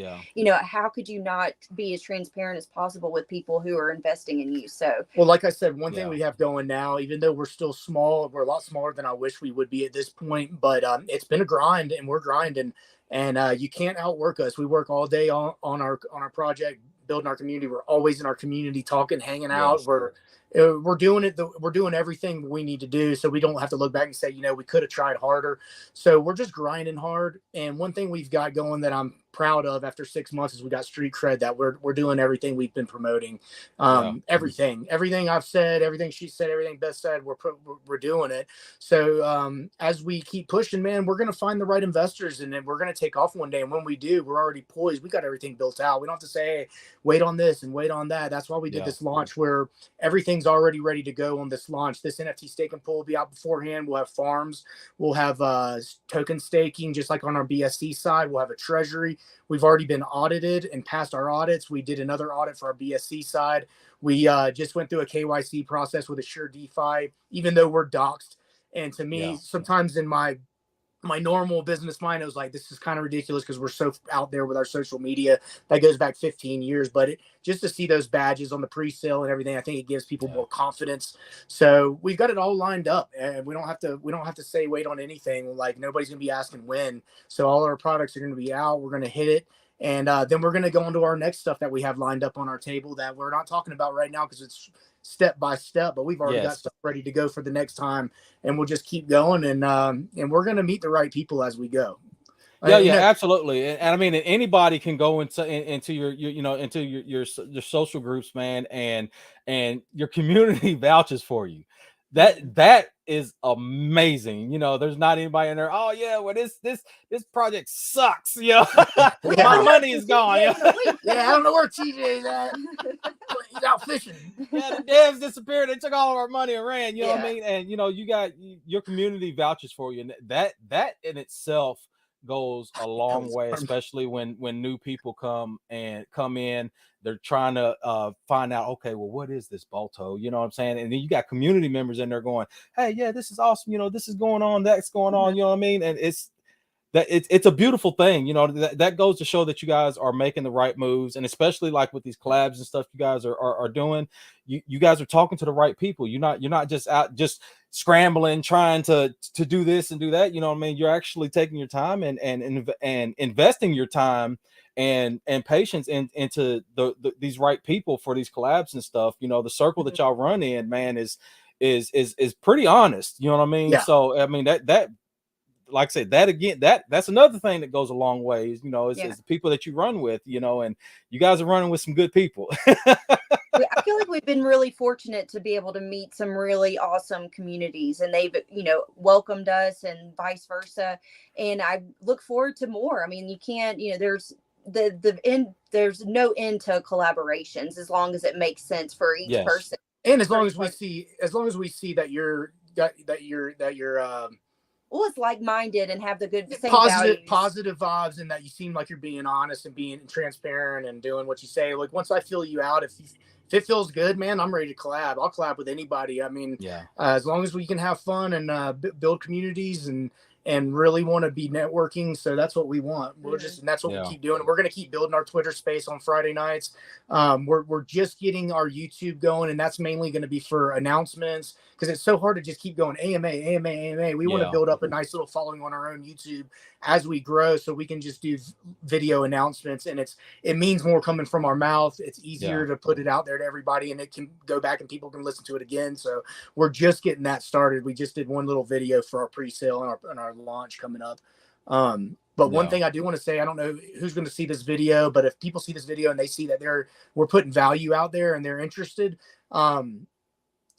how could you not be as transparent as possible with people who are investing in you? So, well, like I said, one thing we have going now, even though we're still small, we're a lot smaller than I wish we would be at this point, but it's been a grind, and we're grinding, and you can't outwork us. We work all day on our project, building our community. We're always in our community, talking, hanging out. We're doing it. We're doing everything we need to do, so we don't have to look back and say, we could have tried harder. So we're just grinding hard. And one thing we've got going that I'm proud of after 6 months is we got street cred, that we're doing everything we've been promoting. Everything I've said, everything she said, everything Beth said, we're doing it. So as we keep pushing, man, we're gonna find the right investors, and then we're gonna take off one day. And when we do, we're already poised. We got everything built out. We don't have to say, hey, wait on this and wait on that. That's why we did this launch where everything's already ready to go on this launch. This NFT stake and pull will be out beforehand. We'll have farms. We'll have token staking, just like on our BSC side. We'll have a treasury. We've already been audited and passed our audits. We did another audit for our BSC side. We just went through a KYC process with Assure DeFi, even though we're doxed. And to me, sometimes in my normal business mind, I was like, this is kind of ridiculous because we're so out there with our social media. That goes back 15 years. But just to see those badges on the pre-sale and everything, I think it gives people more confidence. So we've got it all lined up, and we don't have to say wait on anything. Like, nobody's gonna be asking when. So all our products are gonna be out. We're gonna hit it. And then we're going to go into our next stuff that we have lined up on our table that we're not talking about right now because it's step by step, but we've already got stuff ready to go for the next time, and we'll just keep going, and we're going to meet the right people as we go. Absolutely. And I mean, anybody can go into your social groups, man, and your community vouches for you. That is amazing. There's not anybody in there. Oh yeah, well this project sucks. My money is gone. I don't know where TJ's at. He's out fishing. The devs disappeared. They took all of our money and ran. You know what I mean? And you got your community vouches for you, and that in itself goes a long way, especially when new people come in. They're trying to find out, okay, well, what is this Balto? You know what I'm saying? And then you got community members in there going, hey, yeah, this is awesome. This is going on, that's going on. You know what I mean? And it's a beautiful thing. That goes to show that you guys are making the right moves, and especially like with these collabs and stuff you guys are doing. You guys are talking to the right people. You're not just out just scrambling trying to do this and do that. You know what I mean? You're actually taking your time and investing your time and patience into these right people for these collabs and stuff. The circle that y'all run in, man, is pretty honest. You know what I mean? So I mean that like I said, that's another thing that goes a long way. Is the people that you run with, and you guys are running with some good people. I feel like we've been really fortunate to be able to meet some really awesome communities, and they've, welcomed us and vice versa. And I look forward to more. I mean, you can't, there's there's no end to collaborations as long as it makes sense for each person. And as long as we see that you're well, it's like-minded and have the good same positive vibes, and that you seem like you're being honest and being transparent and doing what you say. Like, once I feel you out, if it feels good, man, I'm ready to collab. I'll collab with anybody. I mean, as long as we can have fun and build communities and really want to be networking. So that's what we want. And that's what we keep doing. We're going to keep building our Twitter space on Friday nights. We're just getting our YouTube going, and that's mainly going to be for announcements, because it's so hard to just keep going AMA. We want to build up a nice little following on our own YouTube as we grow, so we can just do video announcements, and it means more coming from our mouth. It's easier to put it out there to everybody, and it can go back and people can listen to it again. So we're just getting that started. We just did one little video for our pre-sale and our launch coming up. But one thing I do want to say, I don't know who's going to see this video, but if people see this video and they see that we're putting value out there and they're interested,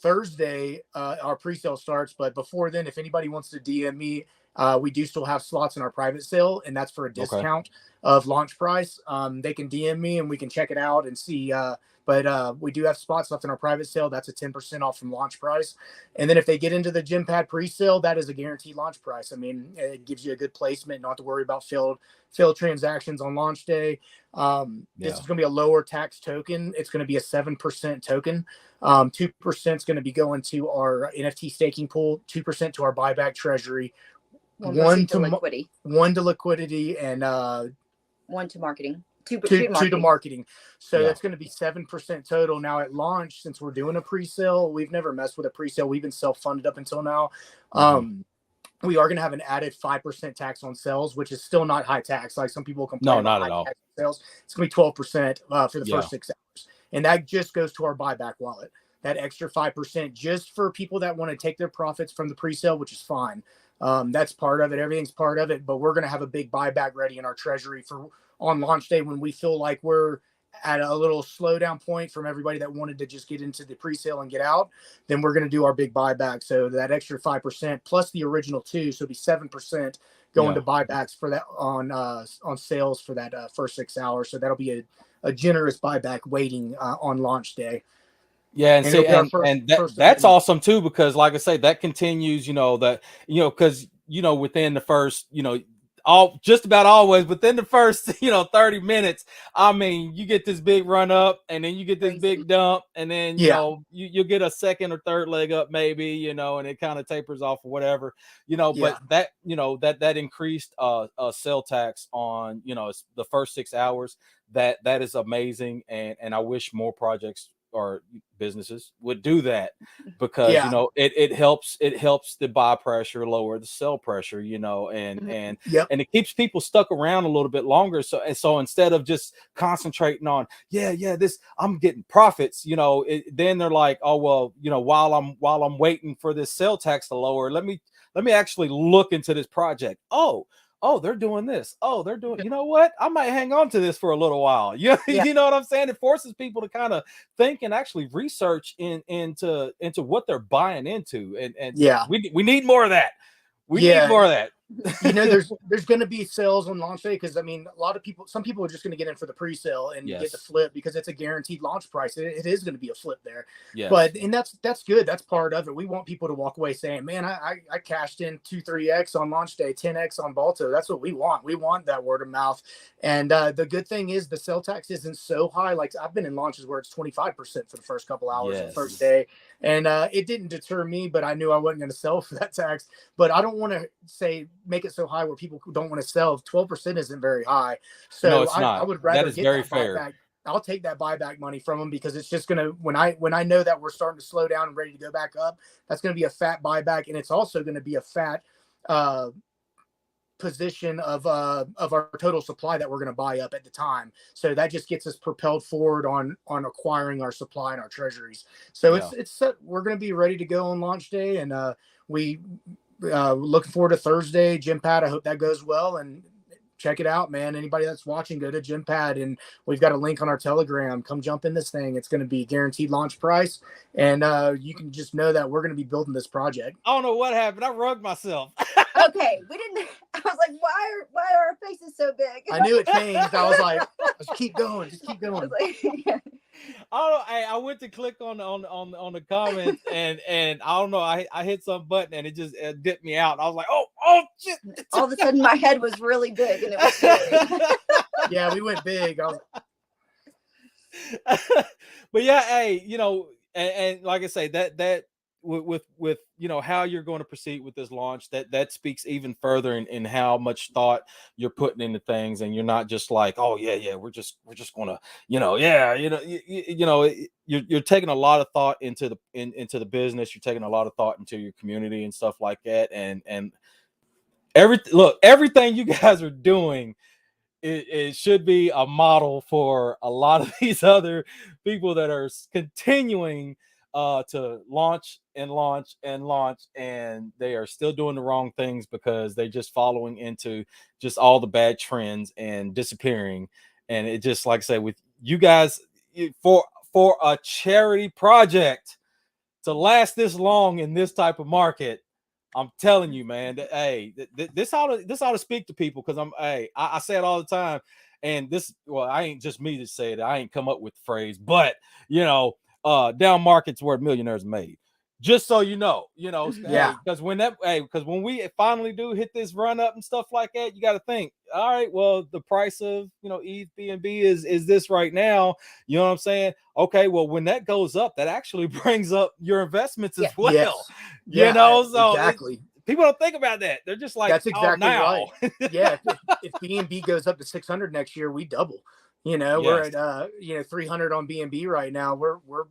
Thursday our pre-sale starts. But before then, if anybody wants to DM me We do still have slots in our private sale, and that's for a Okay. discount of launch price. They can DM me and we can check it out and see. But we do have spots left in our private sale. That's a 10% off from launch price. And then if they get into the gym pad pre-sale, that is a guaranteed launch price. I mean, it gives you a good placement, not to worry about failed transactions on launch day. This is going to be a lower tax token. It's going to be a 7% token. 2% is going to be going to our NFT staking pool, 2% to our buyback treasury, one to liquidity, and one to marketing. Two to marketing. So that's going to be 7% total. Now at launch, since we're doing a pre-sale, we've never messed with a pre-sale. We've been self-funded up until now. We are going to have an added 5% tax on sales, which is still not high tax. Like some people complain about high tax on sales. It's going to be 12% for the first 6 hours. And that just goes to our buyback wallet. That extra 5% just for people that want to take their profits from the pre-sale, which is fine. That's part of it. Everything's part of it. But we're going to have a big buyback ready in our treasury for on launch day when we feel like we're at a little slowdown point from everybody that wanted to just get into the pre-sale and get out. Then we're going to do our big buyback. So that extra 5% plus the original 2, so it'll be 7% going to buybacks for that on sales for that first 6 hours. So that'll be a generous buyback waiting on launch day. Yeah, and see, and that's awesome too, because like I say, that continues, because within the first, just about always within the first 30 minutes, I mean, you get this big run up and then you get this big dump, and then you'll get a second or third leg up maybe, and it kind of tapers off or whatever, but that increased sale tax on the first 6 hours, that is amazing, and I wish more projects or businesses would do that, because it helps the buy pressure, lower the sell pressure, and it keeps people stuck around a little bit longer. So instead of just concentrating on this, I'm getting profits, then they're like, oh well, while I'm waiting for this sale tax to lower, let me actually look into this project. Oh, they're doing this. Oh, they're doing, you know what? I might hang on to this for a little while. You know what I'm saying? It forces people to kind of think and actually research into what they're buying into. And we need more of that. We need more of that. There's going to be sales on launch day, because I mean, some people are just going to get in for the pre-sale and get the flip because it's a guaranteed launch price. It is going to be a flip there. And that's good. That's part of it. We want people to walk away saying, man, I cashed in 2-3x on launch day, 10x on Balto. That's what we want. We want that word of mouth. And the good thing is the sale tax isn't so high. Like I've been in launches where it's 25% for the first couple hours of the first day. And it didn't deter me, but I knew I wasn't going to sell for that tax. But I don't want to make it so high where people don't want to sell. 12% isn't very high. So no, it's not. I would rather get very that fair. Buyback. I'll take that buyback money from them, because it's just going to, when I know that we're starting to slow down and ready to go back up, that's going to be a fat buyback. And it's also going to be a fat position of our total supply that we're going to buy up at the time. So that just gets us propelled forward on acquiring our supply and our treasuries. So it's set. We're going to be ready to go on launch day, and we looking forward to Thursday gym pad. I hope that goes well, and check it out, man. Anybody that's watching, go to gym pad, and we've got a link on our Telegram. Come jump in this thing. It's going to be guaranteed launch price, and you can just know that we're going to be building this project. I don't know what happened. I rugged myself. Okay, we didn't. I was like, why are our faces so big? I knew it changed. I was like, let's keep going. Just keep going. I went to click on the comments, and I don't know. I hit some button and it just dipped me out. I was like, oh shit! All of a sudden, my head was really big, and it was scary. Yeah, we went big. But yeah, hey, and like I say, that with how you're going to proceed with this launch, that speaks even further in how much thought you're putting into things, and you're not just like, oh yeah, we're just gonna you're taking a lot of thought into the business. You're taking a lot of thought into your community and stuff like that, and everything you guys are doing, it should be a model for a lot of these other people that are continuing to launch, and they are still doing the wrong things because they're just following into just all the bad trends and disappearing. And it just, like I say, with you guys, for a charity project to last this long in this type of market, I'm telling you, man. That, hey, this ought to speak to people because I say it all the time, and I ain't just me to say it. I ain't come up with the phrase, but down markets where millionaires made. Just so Yeah. because when we finally do hit this run up and stuff like that, you got to think, all right, well, the price of ETH BNB is this right now. You know what I'm saying? Okay, well, when that goes up, that actually brings up your investments as well. Yes. So Exactly. people don't think about that. They're just like, That's exactly now. right. Yeah. If BNB goes up to 600 next year, we double. We're Yes. at 300 on BNB right now. We're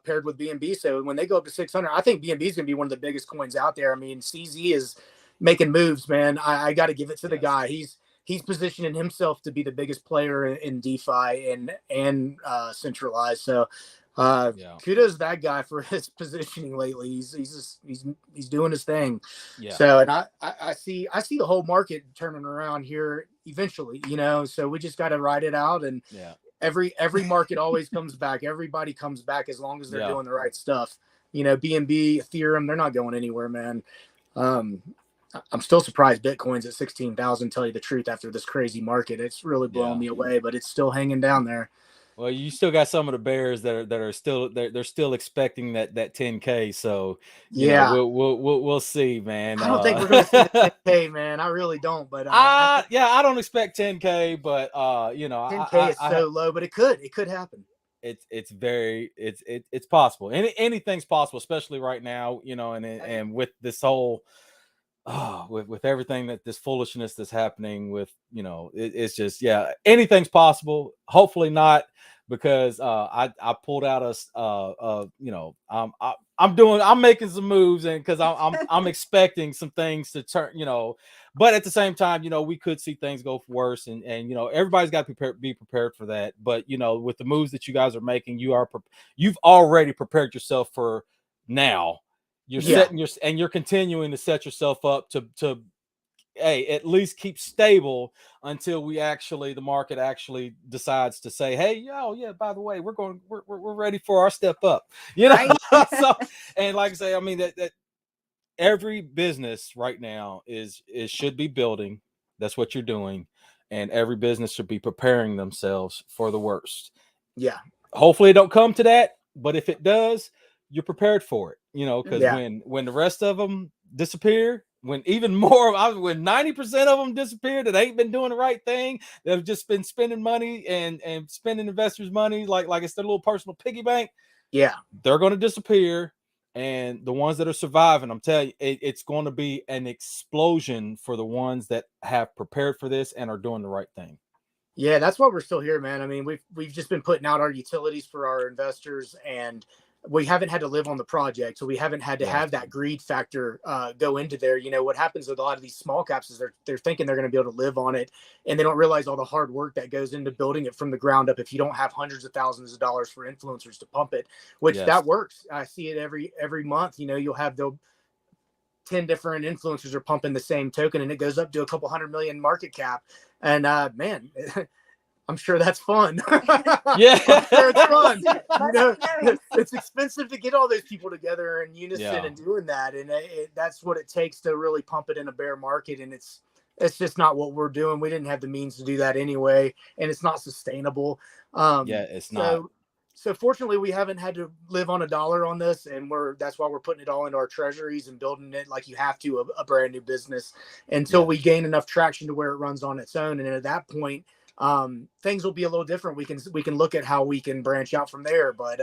paired with BNB. So when they go up to 600, I think BNB is going to be one of the biggest coins out there. I mean, CZ is making moves, man. I got to give it to the guy. He's positioning himself to be the biggest player in DeFi and centralized. So kudos to that guy for his positioning lately. He's doing his thing. Yeah. So, and I see the whole market turning around here eventually, so we just got to ride it out. And every market always comes back. Everybody comes back as long as they're doing the right stuff. BNB, Ethereum, they're not going anywhere, man. I'm still surprised Bitcoin's at 16,000, tell you the truth, after this crazy market. It's really blowing me away, but it's still hanging down there. Well, you still got some of the bears that are still they're still expecting that 10K. So we'll see, man. I don't think we're gonna see the 10K, man. I really don't. But I don't expect 10K, but 10K is so low, but it could happen. It's possible. Anything's possible, especially right now. And with this whole with everything that this foolishness that's happening with it's just anything's possible. Hopefully not, because I pulled out I'm making some moves, and because I'm expecting some things to turn, but at the same time, we could see things go worse, and everybody's got to be prepared for that. But with the moves that you guys are making, you've already prepared yourself for now. You're setting you're continuing to set yourself up to at least keep stable until the market actually decides to say, hey, by the way, we're ready for our step up. So, and like I say, I mean that every business right now should be building. That's what you're doing, and every business should be preparing themselves for the worst. Hopefully it don't come to that, but if it does, you're prepared for it, because when the rest of them disappear, when 90% of them disappear that ain't been doing the right thing, they've just been spending money and spending investors' money like it's their little personal piggy bank. They're going to disappear. And the ones that are surviving, I'm telling you, it's going to be an explosion for the ones that have prepared for this and are doing the right thing. Yeah, that's why we're still here, man. I mean, we've just been putting out our utilities for our investors, and we haven't had to live on the project, so we haven't had to have that greed factor go into there. What happens with a lot of these small caps is they're thinking they're going to be able to live on it, and they don't realize all the hard work that goes into building it from the ground up. If you don't have hundreds of thousands of dollars for influencers to pump it, which that works. I see it every month. You'll have 10 different influencers are pumping the same token, and it goes up to a couple 100 million market cap. And man, I'm sure that's fun. Yeah, I'm sure it's fun. It's expensive to get all those people together in unison and doing that, and that's what it takes to really pump it in a bear market. And it's just not what we're doing. We didn't have the means to do that anyway, and it's not sustainable. It's not. So fortunately, we haven't had to live on a dollar on this, and that's why we're putting it all into our treasuries and building it like you have to a brand new business until we gain enough traction to where it runs on its own. And at that point, things will be a little different. We can look at how we can branch out from there. But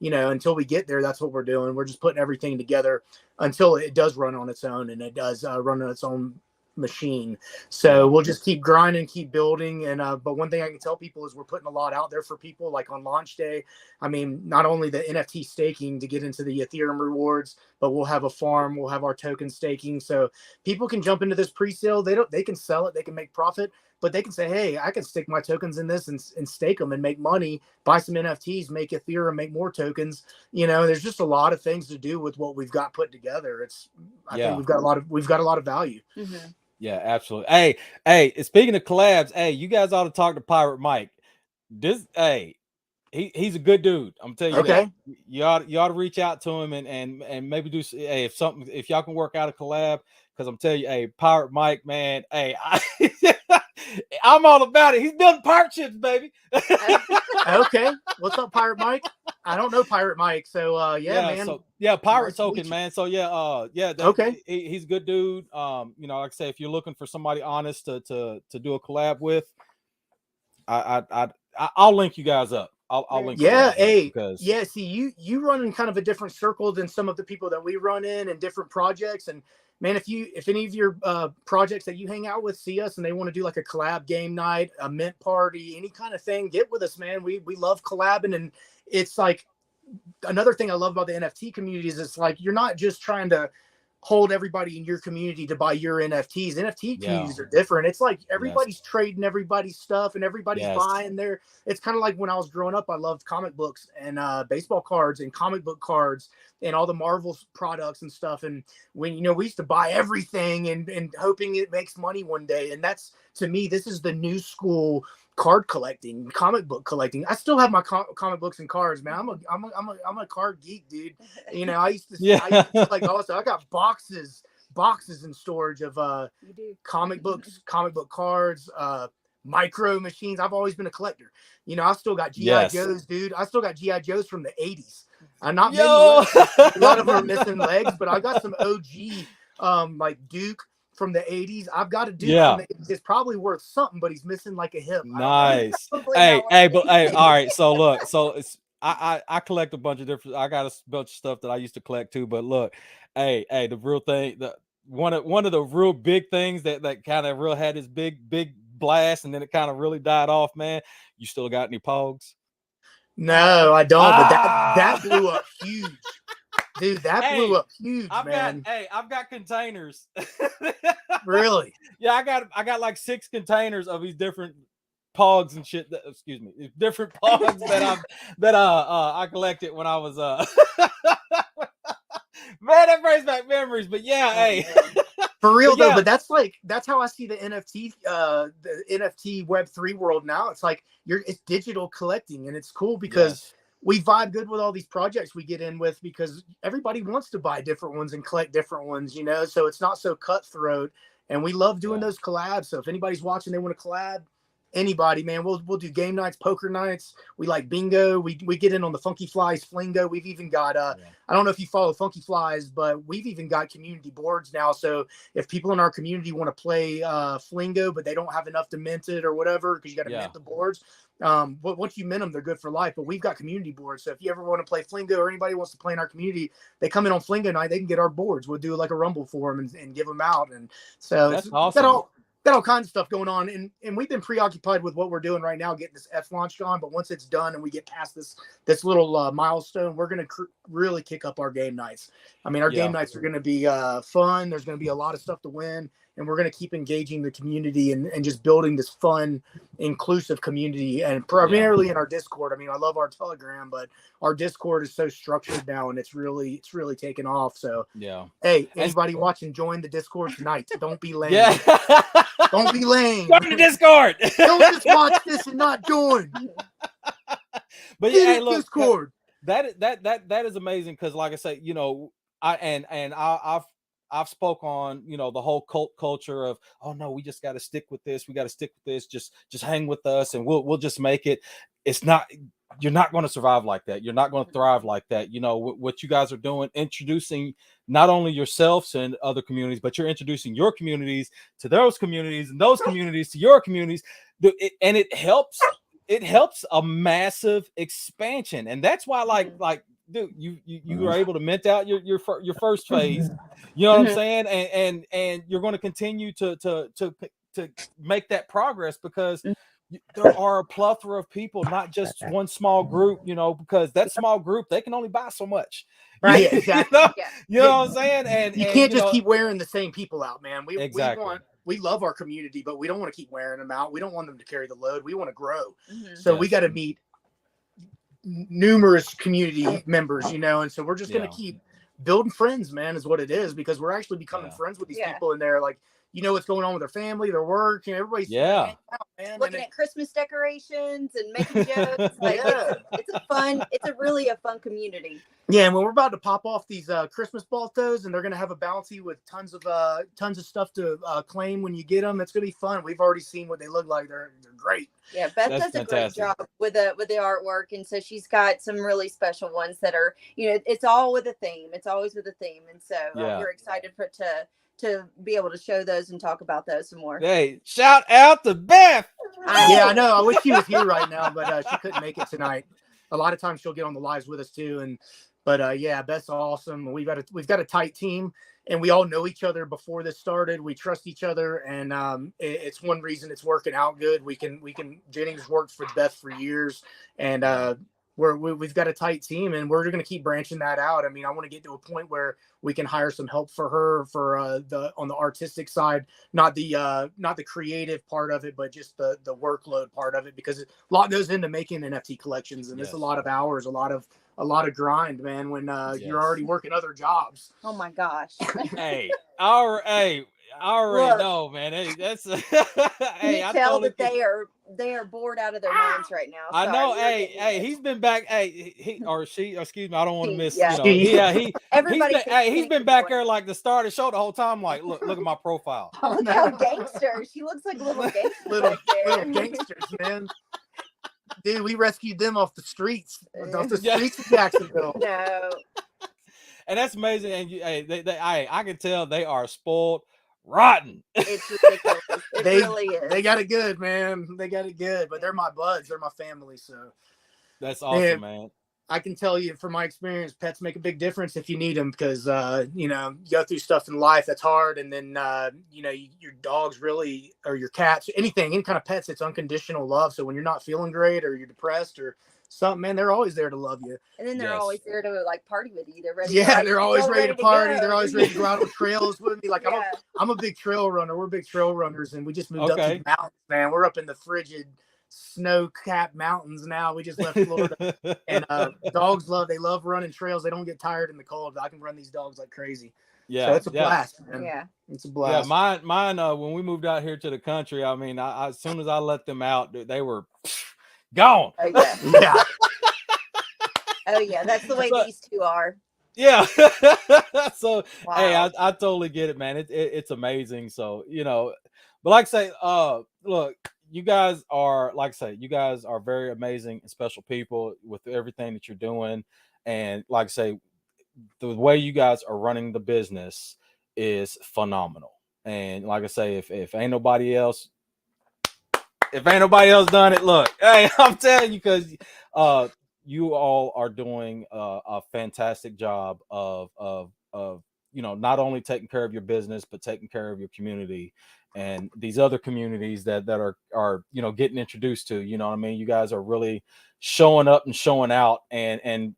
until we get there, that's what we're doing. We're just putting everything together until it does run on its own, and it does run on its own machine. So we'll just keep grinding, keep building. And but one thing I can tell people is we're putting a lot out there for people, like on launch day. I mean, not only the NFT staking to get into the Ethereum rewards, but we'll have a farm, we'll have our token staking, so people can jump into this pre-sale. They can sell it, they can make profit, but they can say, hey, I can stick my tokens in this and stake them and make money, buy some NFTs, make Ethereum, make more tokens. There's just a lot of things to do with what we've got put together. I think we've got a lot of value. Mm-hmm. Yeah, absolutely. Hey, speaking of collabs, you guys ought to talk to Pirate Mike. he's a good dude. I'm telling you Okay. that. You ought to reach out to him and maybe do, hey, if y'all can work out a collab, because I'm telling you, hey, Pirate Mike, man, hey, I'm all about it. He's building pirate ships, baby. Okay. What's up, Pirate Mike? I don't know Pirate Mike, so yeah, man. So yeah, Pirate Nice to meet Token, you. man. So yeah, Okay. he's a good dude. You know, like I say, if you're looking for somebody honest to do a collab with, I'll link you guys up. I'll link you Yeah, guys up hey, because yeah. See, you run in kind of a different circle than some of the people that we run in and different projects. And man, if any of your projects that you hang out with see us and they want to do like a collab game night, a mint party, any kind of thing, get with us, man. We love collabing, and it's like another thing I love about the NFT community is it's like you're not just trying to hold everybody in your community to buy your NFTs. NFT communities are different. It's like everybody's trading everybody's stuff and everybody's buying their. It's kind of like when I was growing up, I loved comic books and baseball cards and comic book cards and all the Marvel products and stuff. And when, you know, we used to buy everything and hoping it makes money one day. And that's, to me, this is the new school card collecting, comic book collecting. I still have my comic books and cards, man. I'm a card geek, dude. You know, I used to like also I got boxes in storage of comic books, comic book cards, micro machines. I've always been a collector. You know, I still got GI Joes, dude. I still got GI Joes from the 80s. Not many left. A lot of them are missing legs, but I got some OG like Duke from the 80s. I've got a Duke from the 80s. It's probably worth something, but he's missing like a hip. Nice. Hey, all right. So look, so it's I collect a bunch of different. I got a bunch of stuff that I used to collect too. But look, hey, the real thing, one of the real big things that kind of real had this big blast, and then it kind of really died off. Man, you still got any Pogs? No, I don't. But that blew up huge. Dude, that blew up huge, man. I've got containers. Really? Yeah, I got like 6 containers of these different Pogs and shit. Excuse me, different Pogs that I collected when I was man, that brings back memories. But yeah, hey. For real though, but that's how I see the NFT Web3 world now. It's like it's digital collecting, and it's cool because we vibe good with all these projects we get in with because everybody wants to buy different ones and collect different ones, you know, so it's not so cutthroat, and we love doing those collabs. So if anybody's watching, they want to collab, anybody, man, we'll do game nights, poker nights. We like bingo. We get in on the Funky Flies Flingo. We've even got I don't know if you follow Funky Flies, but we've even got community boards now. So if people in our community want to play Flingo, but they don't have enough to mint it or whatever, because you got to mint the boards. But once you mint them, they're good for life. But we've got community boards. So if you ever want to play Flingo or anybody wants to play in our community, they come in on Flingo night, they can get our boards. We'll do like a rumble for them and give them out. And so that's awesome. Got all kinds of stuff going on, and we've been preoccupied with what we're doing right now, getting this F launched on. But once it's done and we get past this little milestone, we're going to really kick up our game nights. I mean, our game nights are going to be fun. There's going to be a lot of stuff to win, and we're going to keep engaging the community and just building this fun, inclusive community, and primarily in our Discord. I mean, I love our Telegram, but our Discord is so structured now, and it's really taken off. So hey, anybody watching, join the Discord tonight. Don't be lame. Don't be lame. Join the Discord. Don't just watch this and not join. But yeah, hey, look, Discord. That is amazing because, like I say, you know, I've spoke on, you know, the whole cult culture of, oh no, we just got to stick with this. We got to stick with this. Just hang with us, and we'll just make it. It's not. You're not going to survive like that. You're not going to thrive like that. You know what you guys are doing, introducing not only yourselves and other communities, but you're introducing your communities to those communities and those communities to your communities, and it helps. It helps a massive expansion, and that's why, like, dude, you were able to mint out your first phase. You know what I'm saying, and you're going to continue to make that progress because there are a plethora of people, not just one small group, you know, because that small group, they can only buy so much. Right. Exactly. You know what I'm saying? And you can't just keep wearing the same people out, man. Exactly. We love our community, but we don't want to keep wearing them out. We don't want them to carry the load. We want to grow. So we got to meet numerous community members, you know, and so we're just going to keep building friends, man, is what it is, because we're actually becoming friends with these people, and they're like, you know what's going on with their family, their work, and everybody's Yeah. out, man. Looking at Christmas decorations and making jokes. Like it's a really a fun community. Yeah, and when we're about to pop off these Christmas Baltos, and they're gonna have a bounty with tons of stuff to claim when you get them, it's gonna be fun. We've already seen what they look like. They're great. Yeah, Beth That's does a great fantastic. job with the artwork, and so she's got some really special ones that are, it's all with a theme. It's always with a theme, and so Yeah. we're excited to be able to show those and talk about those some more. Hey, shout out to Beth. Yeah, I know. I wish she was here right now, but she couldn't make it tonight. A lot of times she'll get on the lives with us too, but yeah, Beth's awesome. We've got a tight team, and we all know each other before this started. We trust each other, and it's one reason it's working out good. Jennings worked for Beth for years, and we've got a tight team, and we're going to keep branching that out. I mean, I want to get to a point where we can hire some help for her for on the artistic side, not the creative part of it, but just the workload part of it, because a lot goes into making NFT collections, and it's a lot of hours, a lot of grind, man, when you're already working other jobs. Oh my gosh. Hey, I already know, man. Hey, that's hey, I tell that they are bored out of their minds right now. I know. Hey, he's been back. Hey, he or she, excuse me, I don't want to miss. He's been back there like the start of the show the whole time. Like, look at my profile. Look how gangster she looks, like little gangsters. little gangsters, man. Dude, we rescued them off the streets of Jacksonville. No. And that's amazing. And I can tell they are spoiled rotten. It's ridiculous. It really is. They got it good, man. They got it good. But they're my buds. They're my family. So that's awesome, man. I can tell you from my experience, pets make a big difference if you need them, because you go through stuff in life that's hard, and then your dogs really, or your cats, any kind of pets, it's unconditional love. So when you're not feeling great or you're depressed or something, man, they're always there to love you. And then they're always there to like party with you. They're ready. They're always ready to party. They're always ready to go out on trails with me. Like I'm a big trail runner. We're big trail runners, and we just moved up to the mountains, man. We're up in the frigid snow-capped mountains now. We just left Florida, and they love running trails. They don't get tired in the cold. I can run these dogs like crazy. Yeah, so it's a blast, man. Yeah, it's a blast. Yeah, mine. When we moved out here to the country, I mean, as soon as I let them out, they were gone. Oh yeah, yeah. Oh yeah, that's the way these two are. Yeah. So hey, I totally get it, man. It's amazing. So but like I say, look. You guys are, like I say, you guys are very amazing and special people with everything that you're doing. And like I say, the way you guys are running the business is phenomenal. And like I say, if ain't nobody else done it, look, hey, I'm telling you, because you all are doing a fantastic job of not only taking care of your business, but taking care of your community and these other communities that are getting introduced to. You know what I mean? You guys are really showing up and showing out, and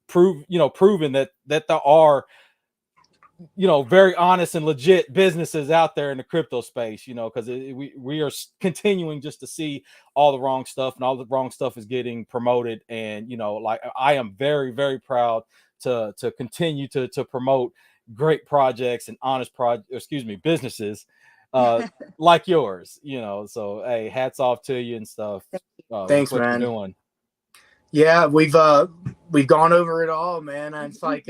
proving that there are very honest and legit businesses out there in the crypto space. Because we are continuing just to see all the wrong stuff, and all the wrong stuff is getting promoted. And like, I am very, very proud to continue to promote great projects and honest businesses like yours. So hey, hats off to you and stuff. Thanks, what man. You're doing. Yeah, we've gone over it all, man. And it's like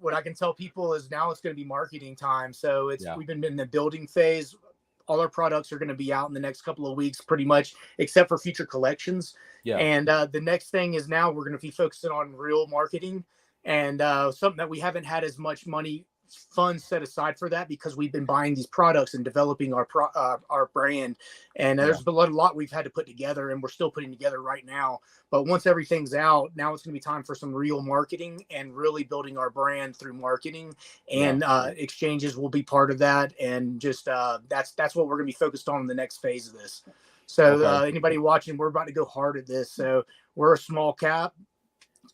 what I can tell people is now it's going to be marketing time. So we've been in the building phase. All our products are going to be out in the next couple of weeks, pretty much, except for future collections. Yeah. And the next thing is now we're going to be focusing on real marketing, and something that we haven't had as much funds set aside for that, because we've been buying these products and developing our brand, and there's been a lot we've had to put together, and we're still putting together right now. But once everything's out, now it's going to be time for some real marketing and really building our brand through marketing, and exchanges will be part of that, and just that's what we're going to be focused on in the next phase of this. So anybody watching, we're about to go hard at this. So we're a small cap,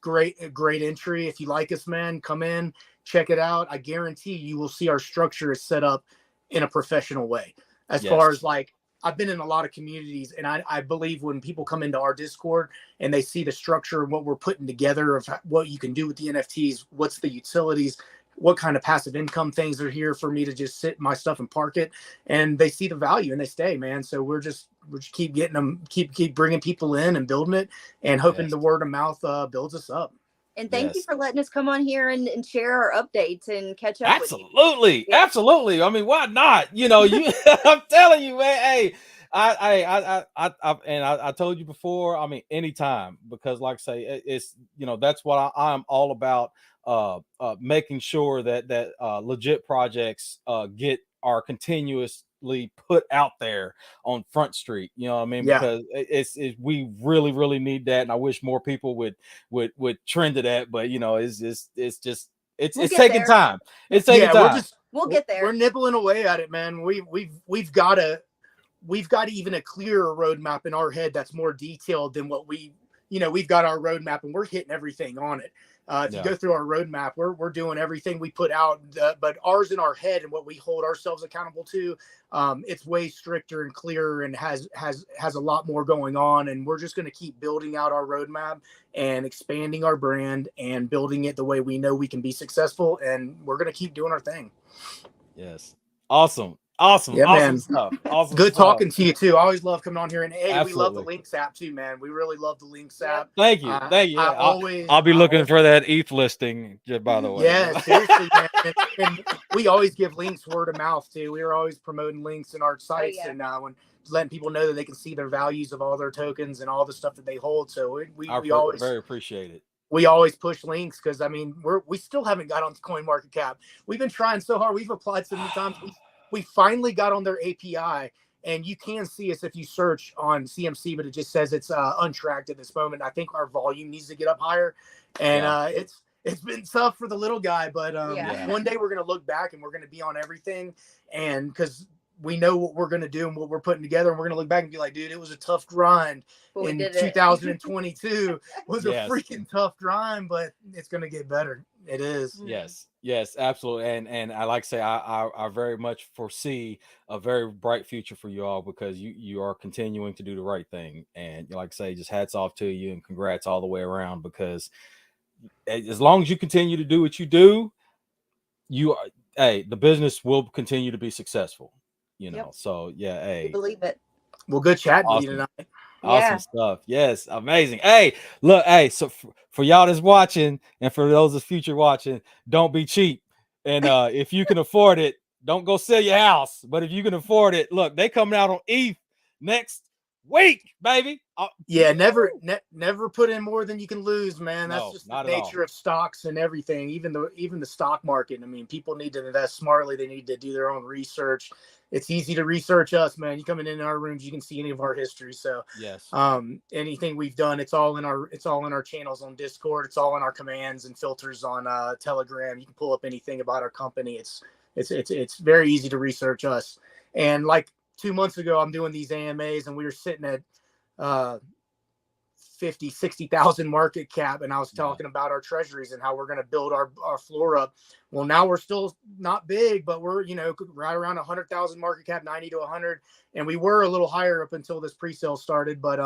great entry. If you like us, man, come in, check it out. I guarantee you will see our structure is set up in a professional way. As far as, like, I've been in a lot of communities, and I believe when people come into our Discord and they see the structure and what we're putting together of what you can do with the NFTs, what's the utilities, what kind of passive income things are here for me to just sit my stuff and park it, and they see the value and they stay, man. So we're just keep getting them, keep bringing people in and building it, and hoping Yes. the word of mouth builds us up. And thank you Yes. for letting us come on here and share our updates and catch up with you. Absolutely. Yeah. Absolutely. I mean, why not? You know, you I'm telling you, man. Hey, I told you before, I mean, anytime, because like I say, it's, you know, that's what I'm all about, making sure that legit projects are continuously put out there on Front Street. You know what I mean? Yeah. Because we really need that, and I wish more people would trend to that. But you know, it's just We'll it's get taking there. time. It's taking Yeah, time. We'll get there. We're nibbling away at it, man. We've got even a clearer roadmap in our head that's more detailed than what we've got our roadmap and we're hitting everything on it. If you Yeah. go through our roadmap, we're doing everything we put out, but ours in our head and what we hold ourselves accountable to, it's way stricter and clearer and has a lot more going on. And we're just going to keep building out our roadmap and expanding our brand and building it the way we know we can be successful. And we're going to keep doing our thing. Yes. Awesome. Awesome. Yeah, Awesome man. stuff. Awesome Good stuff. talking to you too. I always love coming on here, and hey, we love the Absolutely. Links app too, man. We really love the Links app. Thank you. Thank you. I Yeah, I'll be looking for that ETH listing, just by the way. Yeah, seriously, man. And we always give links word of mouth too. We are always promoting links in our sites, yeah. and when letting people know that they can see their values of all their tokens and all the stuff that they hold. So we always very appreciate it. We always push links because I mean we still haven't got on CoinMarketCap. We've been trying so hard. We've applied so many times. We finally got on their API, and you can see us if you search on CMC, but it just says it's untracked at this moment. I think our volume needs to get up higher, and it's been tough for the little guy, but one day we're going to look back and we're going to be on everything, and because we know what we're going to do and what we're putting together, and we're going to look back and be like, dude, it was a tough grind. In 2022 was a freaking tough grind, but it's going to get better. It is. Yes, absolutely. And I like to say, I very much foresee a very bright future for you all, because you are continuing to do the right thing. And like I say, just hats off to you and congrats all the way around, because as long as you continue to do what you do, the business will continue to be successful, you know. So we believe it. Well, good chatting with you tonight. Awesome stuff. Yes, amazing. Hey, look, so for y'all that's watching, and for those that's future watching, don't be cheap. And if you can afford it, don't go sell your house. But if you can afford it, look, they coming out on ETH next week, baby. Never put in more than you can lose, man. That's just the nature of stocks and everything. Even the stock market. I mean, people need to invest smartly. They need to do their own research. It's easy to research us, man. You come in our rooms, you can see any of our history. So yes, anything we've done, it's all in our channels on Discord. It's all in our commands and filters on Telegram. You can pull up anything about our company. It's very easy to research us. And like 2 months ago, I'm doing these AMAs, and we were sitting at 50,000-60,000 market cap, and I was talking about our treasuries and how we're going to build our floor up. Well, now we're still not big, but we're right around 100,000 market cap, 90 to 100, and we were a little higher up until this pre-sale started. But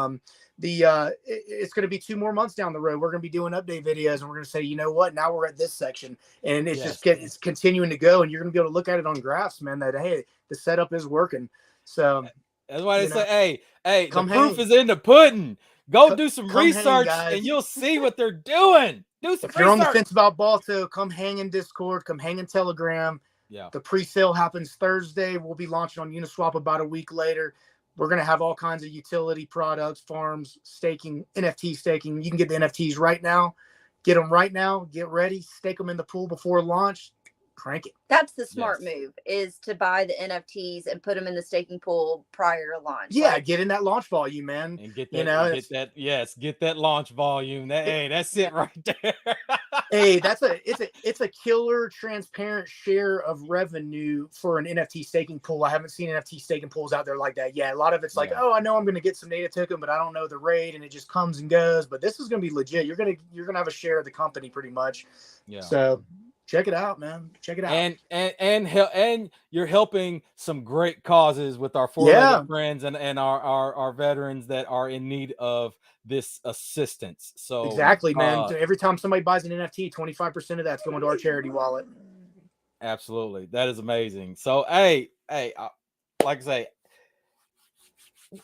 it's going to be 2 more months down the road. We're going to be doing update videos, and we're going to say, you know what? Now we're at this section, and it's continuing to go, and you're going to be able to look at it on graphs, man. That hey, the setup is working. So that's why they say, hey, the proof is in the pudding. Go do some research, and you'll see what they're doing. Do some research. You're on the fence about Balto, come hang in Discord, come hang in Telegram. Yeah. The pre-sale happens Thursday. We'll be launching on Uniswap about a week later. We're going to have all kinds of utility products, farms, staking, NFT staking. You can get the NFTs right now. Get them right now. Get ready. Stake them in the pool before launch. Crank it. That's the smart move, is to buy the NFTs and put them in the staking pool prior to launch. Yeah, get in that launch volume, man. And get that, get that launch volume. That's it right there. Hey, it's a killer transparent share of revenue for an NFT staking pool. I haven't seen NFT staking pools out there like that. Yeah, a lot of it's like, oh, I know I'm going to get some data token, but I don't know the rate, and it just comes and goes. But this is going to be legit. You're gonna have a share of the company pretty much. Yeah. So check it out, man. Check it out. And you're helping some great causes with our four-legged friends and our veterans that are in need of this assistance. So exactly, man. Every time somebody buys an NFT, 25% of that's going to our charity wallet. Absolutely. That is amazing. So, hey, like I say,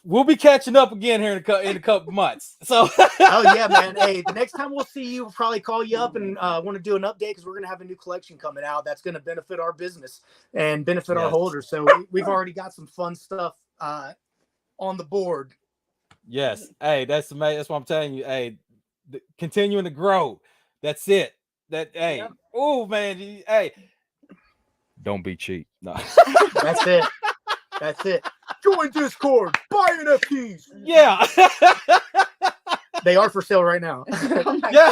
we'll be catching up again here in a couple months. So, oh yeah, man. Hey, the next time we'll see you, we'll probably call you up and want to do an update because we're going to have a new collection coming out that's going to benefit our business and benefit our holders. So we've already got some fun stuff on the board. Yes. Hey, that's amazing. That's what I'm telling you. Hey, continuing to grow. That's it. Hey, yep. Oh man, hey, don't be cheap. No. That's it. That's it. Join Discord. Buy NFTs. Yeah. They are for sale right now. Yeah.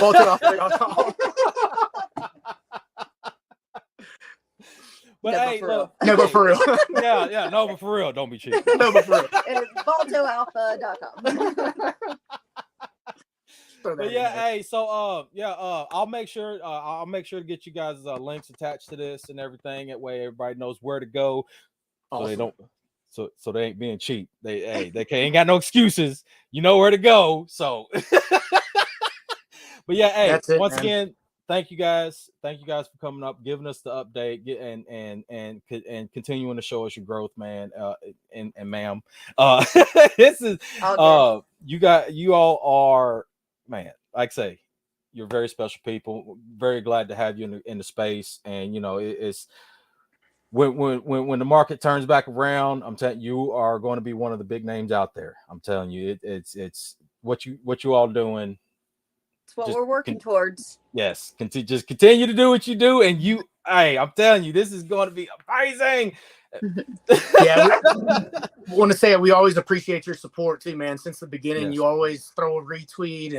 But no, hey, look. No, but for real. Yeah. No, but for real. Don't be cheap. No, but for real. It's baltoalpha.com. But yeah, hey, so I'll make sure to get you guys links attached to this and everything. That way everybody knows where to go. Awesome. So they don't so they ain't being cheap. They ain't got no excuses. You know where to go. So but yeah, hey, once again, thank you guys for coming up, giving us the update, and continuing to show us your growth, man. And ma'am. This is you all are, man, like I say, you're very special people. Very glad to have you in the space. And you know, it's when the market turns back around, I'm telling you are going to be one of the big names out there. I'm telling you, it's what you all doing. It's what we're working towards. Yes, just continue to do what you do, and I'm telling you, this is going to be amazing. Yeah, we want to say we always appreciate your support too, man. Since the beginning, yes. You always throw a retweet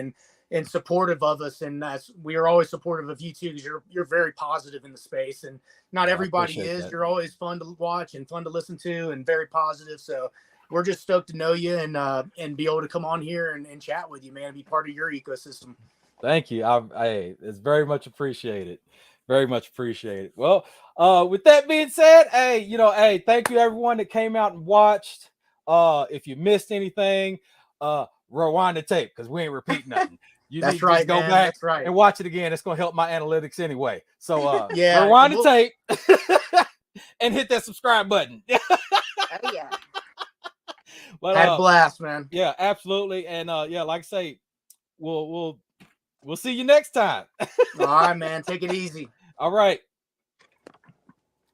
and supportive of us, and we are always supportive of you too because you're very positive in the space, and not everybody is. That. You're always fun to watch and fun to listen to, and very positive. So we're just stoked to know you and be able to come on here and chat with you, man, and be part of your ecosystem. Thank you. It's very much appreciated. Very much appreciated. Well, with that being said, thank you everyone that came out and watched. If you missed anything, rewind the tape because we ain't repeating nothing. You need to go back and watch it again. It's gonna help my analytics anyway. So rewind the tape and hit that subscribe button. Oh yeah. But had a blast, man. Yeah, absolutely. And like I say, we'll see you next time. All right, man. Take it easy. All right.